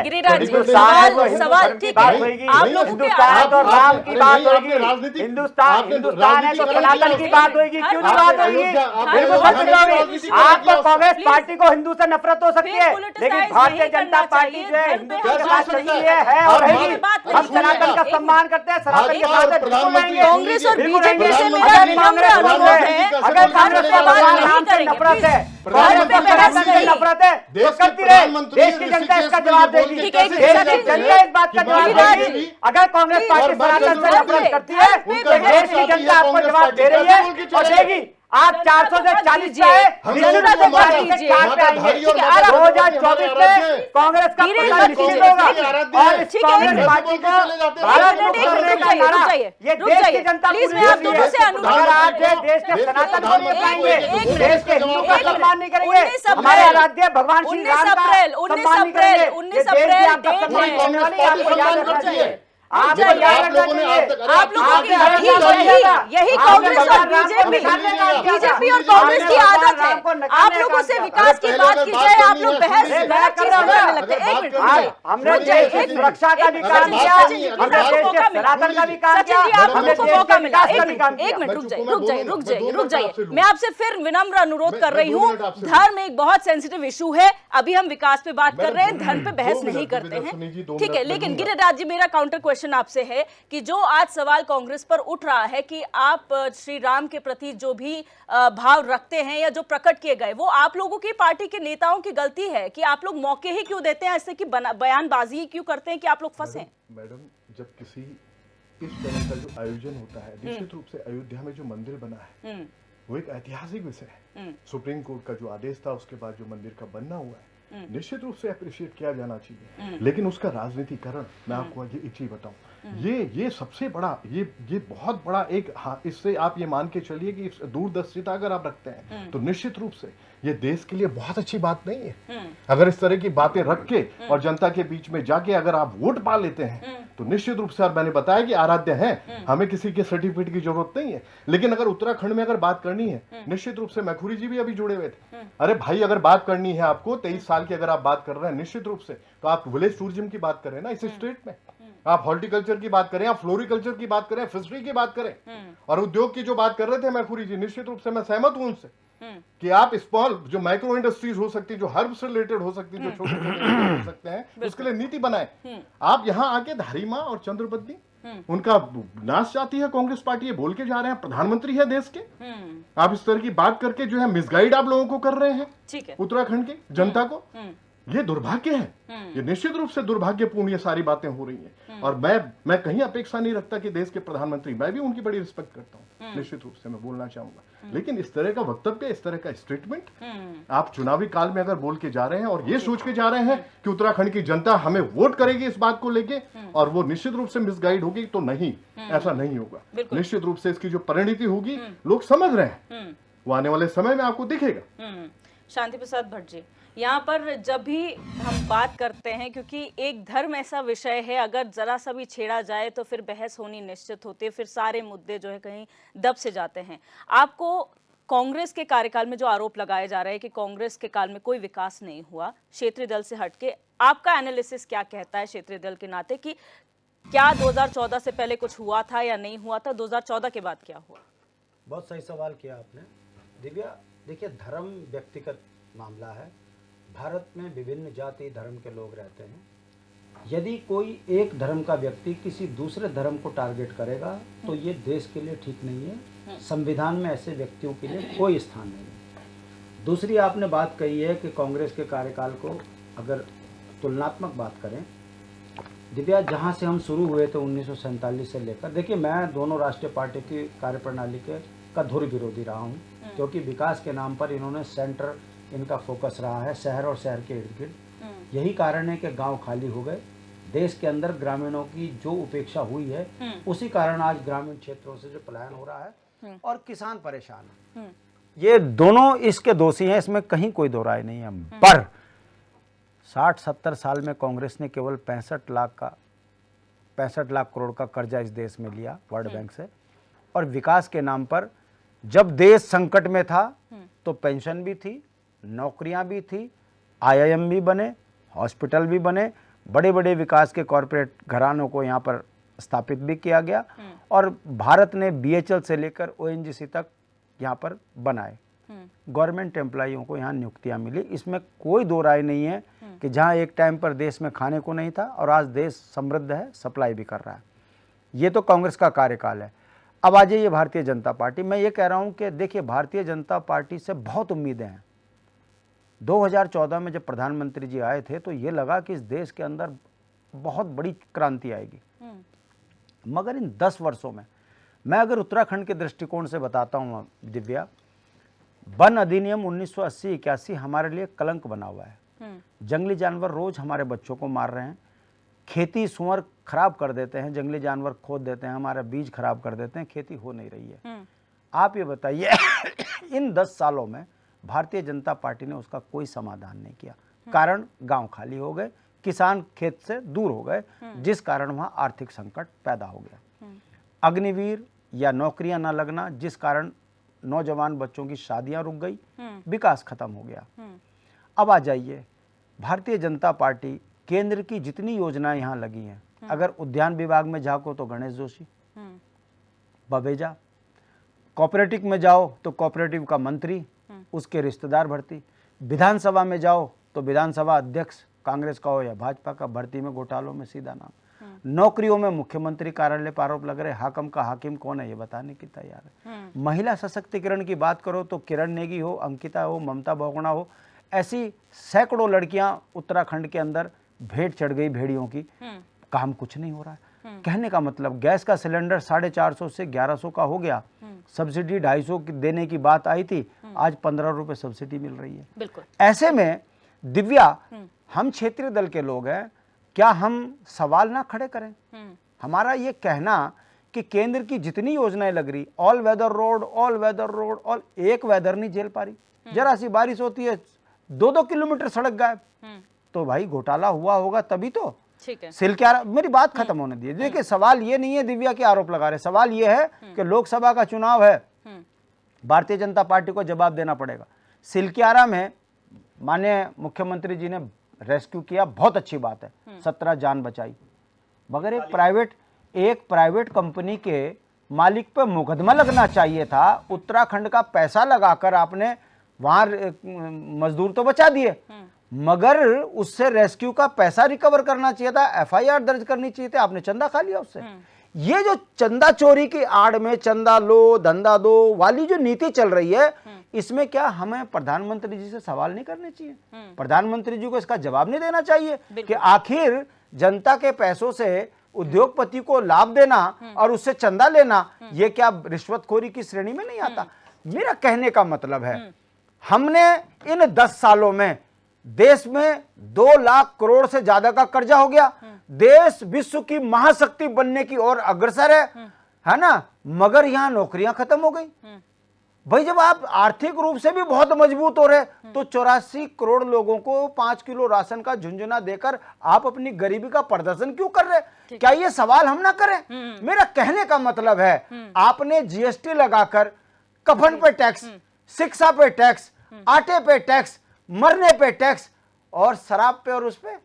गिरिराज जी सवाल ठीक है, आप लोगों के हिंदुस्तान और राम की बात होगी, हिंदुस्तान है तो सनातन की बात होगी, क्यों नहीं बात होगी? बिल्कुल सच कहोगे। आपको कांग्रेस पार्टी को हिंदू से नफरत हो सकती है, लेकिन भारतीय जनता पार्टी जो है हिंदू के साथ खड़ी है और रहेगी। हम सनातन का सम्मान करते हैं, सनातन के साथ कांग्रेस और बीजेपी से मेरा विनम्र अनुरोध है, अगर कांग्रेस को राम से नफरत है, कांग्रेस को सनातन से नफरत है, तो करती रहे। देश की जनता इसका जवाब देगी, देश की जनता इस बात का जवाब देगी। अगर कांग्रेस पार्टी सनातन से नफरत करती है तो देश की जनता आपको जवाब दे रही है और देगी। आप 400 से 40 पे आए, 2024 में कांग्रेस का पता निश्चित होगा और इस कांग्रेस पार्टी को भारत मुक्त करने का नारा ये देश की जनता को दे। अगर आप देश के सनातन को बताएंगे, देश के हिंदू का सम्मान नहीं करेंगे, हमारे आराध्य भगवान श्री राम का सम्मान नहीं करेंगे, 19 अप्रैल आपका सम्मान करने वाली आपको याद रखना चाहिए। आप लोगों की यही कांग्रेस और बीजेपी और कांग्रेस की आदत है। आप लोगों से विकास की बात की जाए, आप लोग बहस करने लगते हैं। एक मिनट, हमने देश की सुरक्षा का भी काम किया, हमने देश के सनातन का भी काम किया, हमने देश मौका के मिला। विकास का भी काम किया। एक मिनट रुक जाइए। मैं आपसे फिर विनम्र अनुरोध कर रही हूँ, धर्म एक बहुत सेंसिटिव इशू है, अभी हम विकास पे बात कर रहे हैं, धर्म पे बहस नहीं करते हैं, ठीक है। लेकिन गिरिराज जी, मेरा काउंटर क्वेश्चन आपसे है कि जो आज सवाल कांग्रेस पर उठ रहा है कि आप श्री राम के प्रति जो भी भाव रखते हैं या जो प्रकट किए गए, वो आप लोगों की पार्टी के नेताओं की गलती है कि आप लोग मौके ही क्यों देते हैं, ऐसे कि बयानबाजी ही क्यों करते हैं कि आप लोग फंसे? मैडम, जब किसी इस तरह का जो आयोजन होता है, निश्चित रूप से अयोध्या में जो मंदिर बना है वो एक ऐतिहासिक विषय है। सुप्रीम कोर्ट का जो आदेश था उसके बाद जो मंदिर का बनना हुआ है, निश्चित रूप से अप्रिशिएट किया जाना चाहिए। लेकिन उसका राजनीतिकरण, मैं आपको एक चीज बताऊं, ये सबसे बड़ा, ये बहुत बड़ा एक, हाँ, इससे आप ये मान के चलिए कि दूरदर्शिता अगर आप रखते हैं तो निश्चित रूप से ये देश के लिए बहुत अच्छी बात नहीं है। अगर इस तरह की बातें रख के और जनता के बीच में जाके अगर आप वोट पा लेते हैं तो निश्चित रूप से, और मैंने बताया कि आराध्य हैं, हमें किसी के सर्टिफिकेट की जरूरत नहीं है। लेकिन अगर उत्तराखंड में अगर बात करनी है, निश्चित रूप से मैखुरी जी भी अभी जुड़े हुए थे। अरे भाई, अगर बात करनी है आपको 23 साल की अगर आप बात कर रहे हैं, निश्चित रूप से तो आप विलेज टूरिज्म की बात करें ना इस स्टेट में, आप हॉर्टिकल्चर की बात करें, आप फ्लोरिकल्चर की बात करें, फिशरी की बात करें, और उद्योग की जो बात कर रहे थे मैखुरी जी, निश्चित रूप से मैं सहमत हूं उनसे कि आप स्मॉल जो माइक्रो इंडस्ट्रीज हो सकती है, जो हर्ब से रिलेटेड हो सकती है, जो छोटे छोटे हो सकते हैं, उसके लिए नीति बनाए। आप यहाँ आके धारीमा और चंद्रपत्नी, उनका नाश चाहती है कांग्रेस पार्टी, ये बोल के जा रहे हैं प्रधानमंत्री है देश के, आप इस तरह की बात करके जो है मिसगाइड आप लोगों को कर रहे हैं, उत्तराखंड की जनता को। ये दुर्भाग्य है, ये निश्चित रूप से दुर्भाग्यपूर्ण ये सारी बातें हो रही हैं। और मैं कहीं अपेक्षा नहीं रखता कि देश के प्रधानमंत्री, मैं भी उनकी बड़ी रिस्पेक्ट करता हूं, निश्चित रूप से मैं बोलना चाहूंगा, लेकिन इस तरह का वक्तव्य, इस तरह का स्टेटमेंट आप चुनावी काल में अगर बोल के जा रहे हैं और ये सोच के जा रहे हैं कि उत्तराखंड की जनता हमें वोट करेगी इस बात को लेके और वो निश्चित रूप से मिसगाइड होगी, तो नहीं, ऐसा नहीं होगा। निश्चित रूप से इसकी जो परिणति होगी लोग समझ रहे हैं, वो आने वाले समय में आपको दिखेगा। शांति प्रसाद भट्ट जी, यहाँ पर जब भी हम बात करते हैं, क्योंकि एक धर्म ऐसा विषय है, अगर जरा सा भी छेड़ा जाए तो फिर बहस होनी निश्चित होती है, फिर सारे मुद्दे जो है कहीं दब से जाते हैं। आपको कांग्रेस के कार्यकाल में जो आरोप लगाए जा रहे हैं कि कांग्रेस के काल में कोई विकास नहीं हुआ क्षेत्रीय दल से हटके, आपका एनालिसिस क्या कहता है क्षेत्रीय दल के नाते कि क्या 2014 से पहले कुछ हुआ था या नहीं हुआ था, 2014 के बाद क्या हुआ? बहुत सही सवाल किया आपने दिव्या। देखिए, धर्म व्यक्तिगत मामला है। भारत में विभिन्न जाति धर्म के लोग रहते हैं। यदि कोई एक धर्म का व्यक्ति किसी दूसरे धर्म को टारगेट करेगा तो ये देश के लिए ठीक नहीं है। संविधान में ऐसे व्यक्तियों के लिए कोई स्थान नहीं है। दूसरी आपने बात कही है कि कांग्रेस के कार्यकाल को अगर तुलनात्मक बात करें दिव्या, जहाँ से हम शुरू हुए थे 1947 से लेकर, देखिए मैं दोनों राष्ट्रीय पार्टी की कार्यप्रणाली का धुर विरोधी रहा हूँ, क्योंकि विकास के नाम पर इन्होंने सेंटर इनका फोकस रहा है शहर और शहर के इर्द गिर्द। यही कारण है कि गांव खाली हो गए। देश के अंदर ग्रामीणों की जो उपेक्षा हुई है उसी कारण आज ग्रामीण क्षेत्रों से जो पलायन हो रहा है और किसान परेशान है। ये दोनों इसके दोषी हैं, इसमें कहीं कोई दो राय नहीं है। पर 60-70 साल में कांग्रेस ने केवल 65 लाख करोड़ का कर्जा इस देश में लिया वर्ल्ड बैंक से, और विकास के नाम पर जब देश संकट में था तो पेंशन भी थी, नौकरियां भी थी, IIM भी बने, हॉस्पिटल भी बने, बड़े बड़े विकास के कॉरपोरेट घरानों को यहाँ पर स्थापित भी किया गया, और भारत ने BHL से लेकर ONGC तक यहाँ पर बनाए। गवर्नमेंट एम्प्लॉइयों को यहाँ नियुक्तियाँ मिली। इसमें कोई दो राय नहीं है कि जहाँ एक टाइम पर देश में खाने को नहीं था और आज देश समृद्ध है, सप्लाई भी कर रहा है। ये तो कांग्रेस का कार्यकाल है। अब आ जाइए भारतीय जनता पार्टी। मैं ये कह रहा हूँ कि देखिए, भारतीय जनता पार्टी से बहुत उम्मीदें हैं। 2014 में जब प्रधानमंत्री जी आए थे तो ये लगा कि इस देश के अंदर बहुत बड़ी क्रांति आएगी, मगर इन 10 वर्षों में मैं अगर उत्तराखंड के दृष्टिकोण से बताता हूँ दिव्या, वन अधिनियम 1980-81 हमारे लिए कलंक बना हुआ है। जंगली जानवर रोज हमारे बच्चों को मार रहे हैं, खेती सुअर खराब कर देते हैं, जंगली जानवर खोद देते हैं, हमारा बीज खराब कर देते हैं, खेती हो नहीं रही है। आप ये बताइए इन 10 सालों में भारतीय जनता पार्टी ने उसका कोई समाधान नहीं किया। कारण गांव खाली हो गए, किसान खेत से दूर हो गए, जिस कारण वहां आर्थिक संकट पैदा हो गया। अग्निवीर या नौकरियां ना लगना, जिस कारण नौजवान बच्चों की शादियां रुक गई, विकास खत्म हो गया। अब आ जाइए, भारतीय जनता पार्टी केंद्र की जितनी योजनाएं यहां लगी हैं, अगर उद्यान विभाग में झांको तो गणेश जोशी, बबेजा, कोऑपरेटिव में जाओ तो कोऑपरेटिव का मंत्री, उसके रिश्तेदार भर्ती, विधानसभा में जाओ तो विधानसभा अध्यक्ष कांग्रेस का हो या भाजपा का, भर्ती में घोटालों में सीधा नाम। नौकरियों में मुख्यमंत्री कार्यालय पर आरोप लग रहे, हाकम का हाकिम कौन है ये बताने की तैयार है। महिला सशक्तिकरण की बात करो तो किरण नेगी हो, अंकिता हो, ममता बहुगुणा हो, ऐसी सैकड़ों लड़कियां उत्तराखंड के अंदर भेंट चढ़ गई भेड़ियों की, काम कुछ नहीं हो रहा है। कहने का मतलब, गैस का सिलेंडर 450 से 1100 का हो गया, सब्सिडी 250 देने की बात आई थी, आज 15 रुपए सब्सिडी मिल रही है। बिल्कुल। ऐसे में दिव्या, हम क्षेत्रीय दल के लोग हैं, क्या हम सवाल ना खड़े करें? हमारा ये कहना कि केंद्र की जितनी योजनाएं लग रही, ऑल वेदर रोड, ऑल एक वेदर नहीं झेल पा रही। जरा सी बारिश होती है 2-2 किलोमीटर सड़क गायब। तो भाई घोटाला हुआ होगा तभी तो। ठीक है, सिलक्यारा, मेरी बात खत्म होने दीजिए। देखिए, सवाल ये नहीं है दिव्या के आरोप लगा रहे, सवाल ये है कि लोकसभा का चुनाव है, भारतीय जनता पार्टी को जवाब देना पड़ेगा। सिलक्यारा में माननीय मुख्यमंत्री जी ने रेस्क्यू किया, बहुत अच्छी बात है, 17 जान बचाई, मगर एक प्राइवेट कंपनी के मालिक पे मुकदमा लगना चाहिए था। उत्तराखंड का पैसा लगाकर आपने वहां मजदूर तो बचा दिए, मगर उससे रेस्क्यू का पैसा रिकवर करना चाहिए था, FIR दर्ज करनी चाहिए थी, आपने चंदा खा लिया उससे। ये जो चंदा चोरी की आड़ में चंदा लो धंधा दो वाली जो नीति चल रही है, इसमें क्या हमें प्रधानमंत्री जी से सवाल नहीं करने चाहिए? प्रधानमंत्री जी को इसका जवाब नहीं देना चाहिए कि आखिर जनता के पैसों से उद्योगपति को लाभ देना और उससे चंदा लेना, ये क्या रिश्वतखोरी की श्रेणी में नहीं आता? मेरा कहने का मतलब है, हमने इन 10 सालों में देश में 2 लाख करोड़ से ज्यादा का कर्जा हो गया, देश विश्व की महाशक्ति बनने की ओर अग्रसर है ना, मगर यहां नौकरियां खत्म हो गई। भाई जब आप आर्थिक रूप से भी बहुत मजबूत हो रहे तो 84 करोड़ लोगों को 5 किलो राशन का झुंझुना देकर आप अपनी गरीबी का प्रदर्शन क्यों कर रहे? क्या ये सवाल हम ना करें? मेरा कहने का मतलब है आपने जीएसटी लगाकर कफन पे टैक्स, शिक्षा पे टैक्स, आटे पे टैक्स, मरने पे टैक्स और शराब पे और उस पे,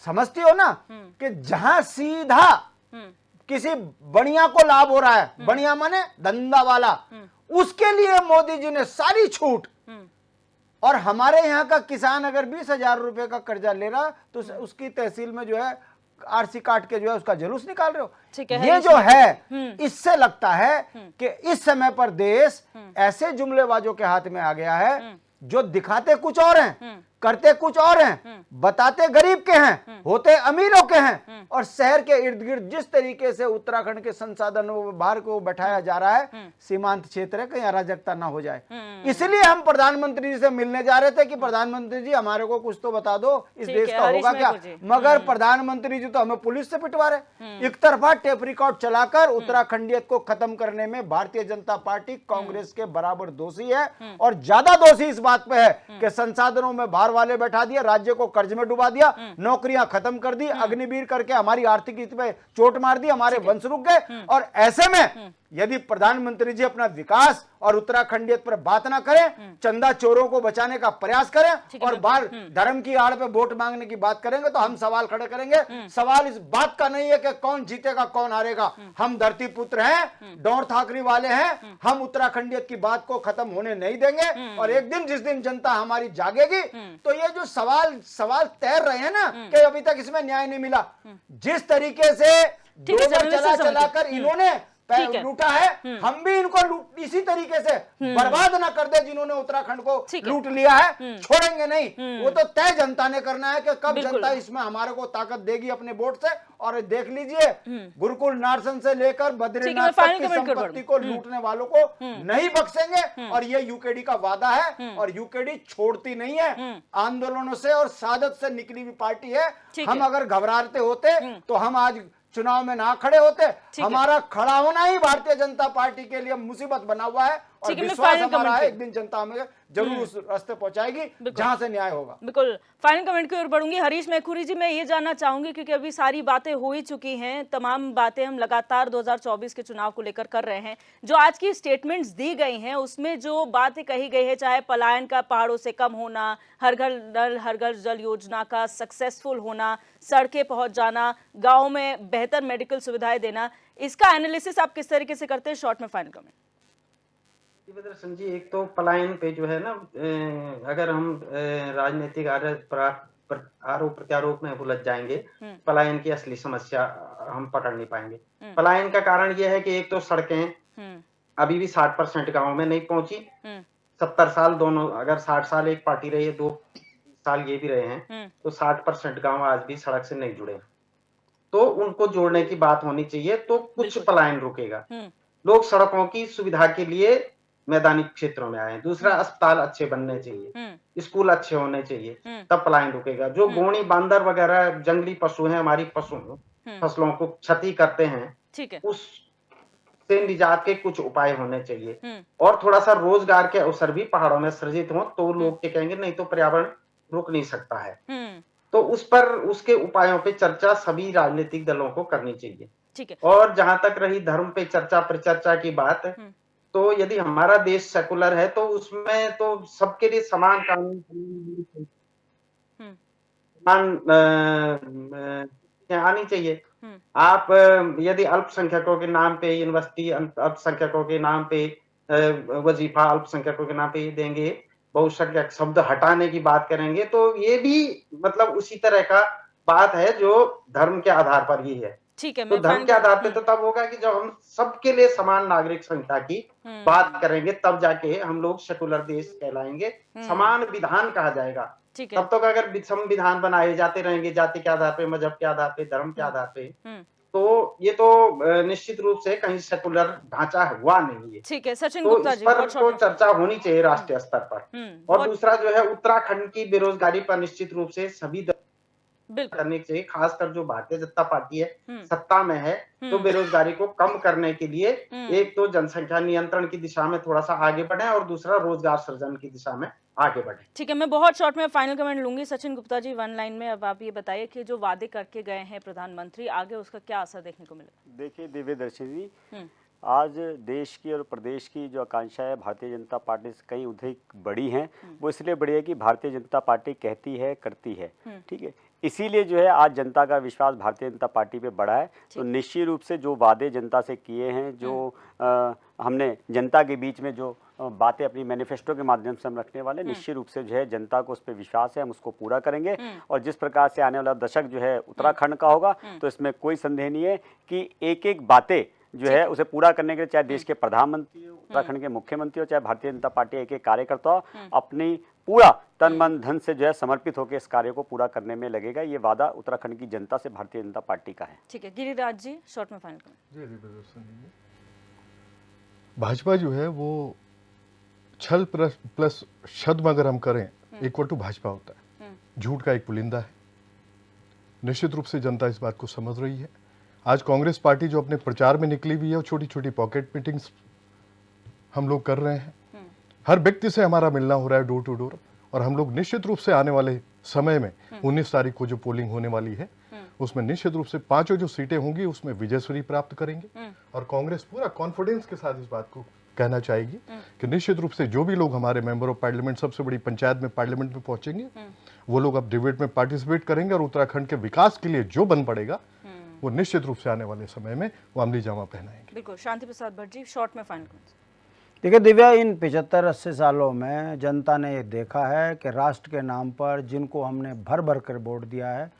समझती हो ना कि जहां सीधा किसी बनिया को लाभ हो रहा है, बनिया माने धंधा वाला, उसके लिए मोदी जी ने सारी छूट, और हमारे यहाँ का किसान अगर 20,000 रुपए का कर्जा ले रहा तो उसकी तहसील में जो है आरसी काट के जो है उसका जुलूस निकाल रहे हो। ये जो है इससे लगता है कि इस समय पर देश ऐसे जुमलेबाजों के हाथ में आ गया है जो दिखाते कुछ और हैं, करते कुछ और हैं, बताते गरीब के हैं, होते अमीरों के हैं, और शहर के इर्द गिर्द जिस तरीके से उत्तराखंड के संसाधनों में बाहर को बैठाया जा रहा है, सीमांत क्षेत्र है, कहीं अराजकता ना हो जाए। इसलिए हम प्रधानमंत्री जी से मिलने जा रहे थे कि प्रधानमंत्री जी हमारे को कुछ तो बता दो, इस देश का होगा क्या? मगर प्रधानमंत्री जी तो हमें पुलिस से पिटवा रहे। एक तरफा टेप रिकॉर्ड चलाकर उत्तराखंडियत को खत्म करने में भारतीय जनता पार्टी कांग्रेस के बराबर दोषी है, और ज्यादा दोषी इस बात पे है कि संसाधनों में बाहर वाले बैठा दिया, राज्य को कर्ज में डुबा दिया, नौकरियां खत्म कर दी, अग्निवीर करके हमारी आर्थिक स्थिति पे चोट मार दी, हमारे वंश रुक गए। और ऐसे में यदि प्रधानमंत्री जी अपना विकास और उत्तराखंडियत पर बात ना करें, चंदा चोरों को बचाने का प्रयास करें और बाहर धर्म की आड़ पे वोट मांगने की बात करेंगे तो हम सवाल खड़े करेंगे। सवाल इस बात का नहीं है कि कौन जीतेगा कौन हारेगा, हम धरती पुत्र हैं, डोर थाकरी वाले हैं, हम उत्तराखंडियत की बात को खत्म होने नहीं देंगे। और एक दिन जिस दिन जनता हमारी जागेगी तो ये जो सवाल तैर रहे हैं ना कि अभी तक इसमें न्याय नहीं मिला, जिस तरीके से चलाकर इन्होंने लूटा है, हम भी इनको इसी तरीके से बर्बाद ना कर दे जिन्होंने उत्तराखंड को लूट लिया है, छोड़ेंगे नहीं। वो तो तय जनता ने करना है कि कब जनता इसमें हमारे को ताकत देगी अपने वोट से। और देख लीजिए गुरुकुल नारसन से लेकर बद्रीनाथ तक की संपत्ति को लूटने वालों को नहीं बख्शेंगे, और ये यूकेडी का वादा है, और यूकेडी छोड़ती नहीं है। आंदोलनों से और सादत से निकली हुई पार्टी है। हम अगर घबराते होते तो हम आज चुनाव में ना खड़े होते। हमारा खड़ा होना ही भारतीय जनता पार्टी के लिए मुसीबत बना हुआ है, और विश्वास हमारा है एक दिन जनता हमें जरूर उस रास्ते पहुंचाएगी जहां से न्याय होगा। बिल्कुल, फाइनल कमेंट की ओर बढ़ूंगी। हरीश मैखुरी जी, मैं ये जानना चाहूंगी क्योंकि अभी सारी बातें हो ही चुकी हैं, तमाम बातें हम लगातार 2024 के चुनाव को लेकर कर रहे हैं। जो आज की स्टेटमेंट्स दी गई हैं उसमें जो बातें कही गई है, चाहे पलायन का पहाड़ों से कम होना, हर घर नल हर घर जल योजना का सक्सेसफुल होना, सड़कें पहुंच जाना, गाँव में बेहतर मेडिकल सुविधाएं देना, इसका एनालिसिस आप किस तरीके से करते हैं? शॉर्ट में फाइनल कमेंट। दिव्यदर्शन जी, एक तो पलायन पे जो है ना, अगर हम राजनीतिक आरोप प्रत्यारोप में उलझ जाएंगे, पलायन की असली समस्या हम पकड़ नहीं पाएंगे। पलायन का कारण यह है कि एक तो सड़कें अभी भी 60% गाँव में नहीं पहुंची। 70 साल दोनों, अगर 60 साल एक पार्टी रही है, 2 साल ये भी रहे हैं, तो 60% गाँव आज भी सड़क से नहीं जुड़े। तो उनको जोड़ने की बात होनी चाहिए, तो कुछ पलायन रुकेगा। लोग सड़कों की सुविधा के लिए मैदानी क्षेत्रों में आए। दूसरा, अस्पताल अच्छे बनने चाहिए, स्कूल अच्छे होने चाहिए, तब पलायन रुकेगा। जो गोणी बांदर वगैरह जंगली पशु हैं, हमारी फसलों को क्षति करते हैं, उस से निजात के कुछ उपाय होने चाहिए। और थोड़ा सा रोजगार के अवसर भी पहाड़ों में सृजित हो, तो लोग क्या कहेंगे, नहीं तो पर्यावरण रुक नहीं सकता है। तो उस पर, उसके उपायों पे चर्चा सभी राजनीतिक दलों को करनी चाहिए। और जहां तक रही धर्म पे चर्चा परिचर्चा की बात, तो यदि हमारा देश सेकुलर है तो उसमें तो सबके लिए समान कानून आनी चाहिए। आप यदि अल्पसंख्यकों के नाम पे यूनिवर्सिटी, अल्पसंख्यकों के नाम पे वजीफा, अल्पसंख्यकों के नाम पे देंगे, बहुसंख्यक शब्द हटाने की बात करेंगे, तो ये भी मतलब उसी तरह का बात है जो धर्म के आधार पर ही है। तो धर्म के आधार पे तो तब होगा कि जब हम सबके लिए समान नागरिक संहिता की बात करेंगे, तब जाके हम लोग सेकुलर देश कहलाएंगे, समान विधान कहा जाएगा। तब तक अगर संविधान बनाए जाते रहेंगे जाति के आधार पे, मजहब के आधार पे, धर्म के आधार पे, तो ये तो निश्चित रूप से कहीं सेकुलर ढांचा हुआ नहीं है। ठीक है सचिन तो गुप्ता इस जी, पर तो चर्चा होनी चाहिए राष्ट्रीय स्तर पर। और दूसरा जो है उत्तराखंड की बेरोजगारी पर निश्चित रूप से सभी करनी चाहिए, खासकर जो भारतीय जनता पार्टी है सत्ता में है, तो बेरोजगारी को कम करने के लिए एक तो जनसंख्या नियंत्रण की दिशा में थोड़ा सा आगे बढ़े और दूसरा रोजगार सृजन की दिशा में आगे बढ़े। ठीक है, मैं बहुत शॉर्ट में फाइनल कमेंट लूंगी। सचिन गुप्ता जी, वन लाइन में अब आप ये बताइए कि जो वादे करके गए हैं प्रधानमंत्री, आगे उसका क्या असर देखने को मिलेगा? देखिए दिव्यदर्शी जी, आज देश की और प्रदेश की जो आकांक्षा है भारतीय जनता पार्टी से कहीं अधिक बड़ी हैं। वो इसलिए बड़ी है कि भारतीय जनता पार्टी कहती है करती है, ठीक है। इसीलिए जो है आज जनता का विश्वास भारतीय जनता पार्टी पे बढ़ा है। तो निश्चित रूप से जो वादे जनता से किए हैं, जो हमने जनता के बीच में जो बातें अपनी मैनिफेस्टो के माध्यम से हम रखने वाले, निश्चित रूप से जो है जनता को उस पर विश्वास है, हम उसको पूरा करेंगे। और जिस प्रकार से आने वाला दशक जो है उत्तराखंड का होगा, तो इसमें कोई संदेह नहीं है कि एक एक बातें जो है उसे पूरा करने के लिए चाहे देश के प्रधानमंत्री हो, उत्तराखंड के मुख्यमंत्री हो, चाहे भारतीय जनता पार्टी एक एक कार्यकर्ता हो, अपनी पूरा तन मन धन से जो है समर्पित होकर इस कार्य को पूरा करने में लगेगा। ये वादा उत्तराखंड की जनता से भारतीय जनता पार्टी का है। ठीक है, गिरिराज जी, शॉर्ट में फाइनल करें। भाजपा जो है वो छल प्लस शब्द अगर हम करें इक्वल टू भाजपा होता है। झूठ का एक पुलिंदा है। निश्चित रूप से जनता इस बात को समझ रही है। आज कांग्रेस पार्टी जो अपने प्रचार में निकली हुई है, वो छोटी छोटी पॉकेट मीटिंग्स हम लोग कर रहे हैं। हर व्यक्ति से हमारा मिलना हो रहा है डोर टू डोर। और हम लोग निश्चित रूप से आने वाले समय में 19 तारीख को जो पोलिंग होने वाली है, उसमें निश्चित रूप से 5 जो सीटें होंगी उसमें विजयश्री प्राप्त करेंगे। और कांग्रेस पूरा कॉन्फिडेंस के साथ इस बात को कहना चाहेगी कि निश्चित रूप से जो भी लोग हमारे मेंबर ऑफ पार्लियामेंट, सबसे बड़ी पंचायत में पार्लियामेंट में पहुंचेंगे, वो लोग अब डिबेट में पार्टिसिपेट करेंगे और उत्तराखंड के विकास के लिए जो बन पड़ेगा वो निश्चित रूप से आने वाले समय में वो अमली जामा पहनाएंगे। बिल्कुल। शांति प्रसाद भट्ट जी, शॉर्ट में फाइनल कमेंट। देखिए दिव्या, इन 75-80 सालों में जनता ने ये देखा है कि राष्ट्र के नाम पर जिनको हमने भर भर कर वोट दिया है,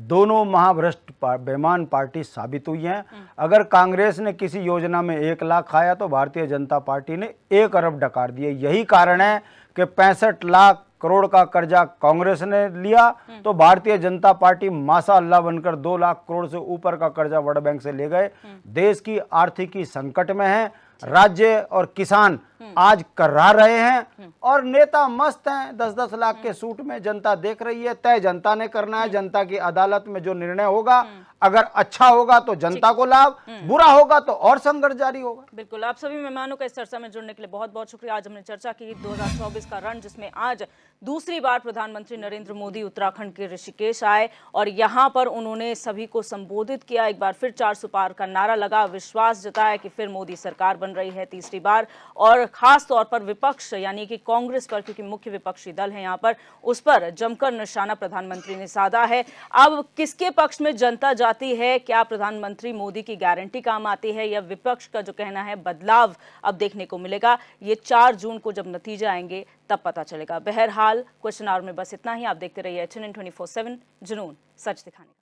दोनों महाभ्रष्ट बेईमान पार्टी साबित हुई हैं। अगर कांग्रेस ने किसी योजना में 1 लाख खाया तो भारतीय जनता पार्टी ने 1 अरब डकार दिए। यही कारण है कि 65 लाख करोड़ का कर्जा कांग्रेस ने लिया तो भारतीय जनता पार्टी माशाअल्लाह बनकर 2 लाख करोड़ से ऊपर का कर्जा वर्ल्ड बैंक से ले गए। देश की आर्थिकी संकट में है। राज्य और किसान आज कर्रा रहे हैं और नेता मस्त हैं। 10-10 लाख के सूट में जनता देख रही है। तय जनता ने करना है। जनता की अदालत में जो निर्णय होगा, अगर अच्छा होगा तो जनता को लाभ, बुरा होगा तो और संघर्ष जारी होगा। बिल्कुल। आप सभी मेहमानों का इस चर्चा में जुड़ने के लिए बहुत बहुत शुक्रिया। आज हमने चर्चा की 2024 का रण, जिसमें आज दूसरी बार प्रधानमंत्री नरेंद्र मोदी उत्तराखंड के ऋषिकेश आए और यहां पर उन्होंने सभी को संबोधित किया। एक बार फिर 400 पार का नारा लगा, विश्वास जताया कि फिर मोदी सरकार बन रही है तीसरी बार। और खास तौर पर विपक्ष यानी कि कांग्रेस पर, क्योंकि मुख्य विपक्षी दल है यहाँ पर, उस पर जमकर निशाना प्रधानमंत्री ने साधा है। अब किसके पक्ष में जनता जाती है? क्या प्रधानमंत्री मोदी की गारंटी काम आती है या विपक्ष का जो कहना है बदलाव अब देखने को मिलेगा? ये 4 जून को जब नतीजे आएंगे तब पता चलेगा। बहरहाल क्वेश्चन आवर में बस इतना ही। आप देखते रहिए HNN 24/7, जुनून सच दिखाने।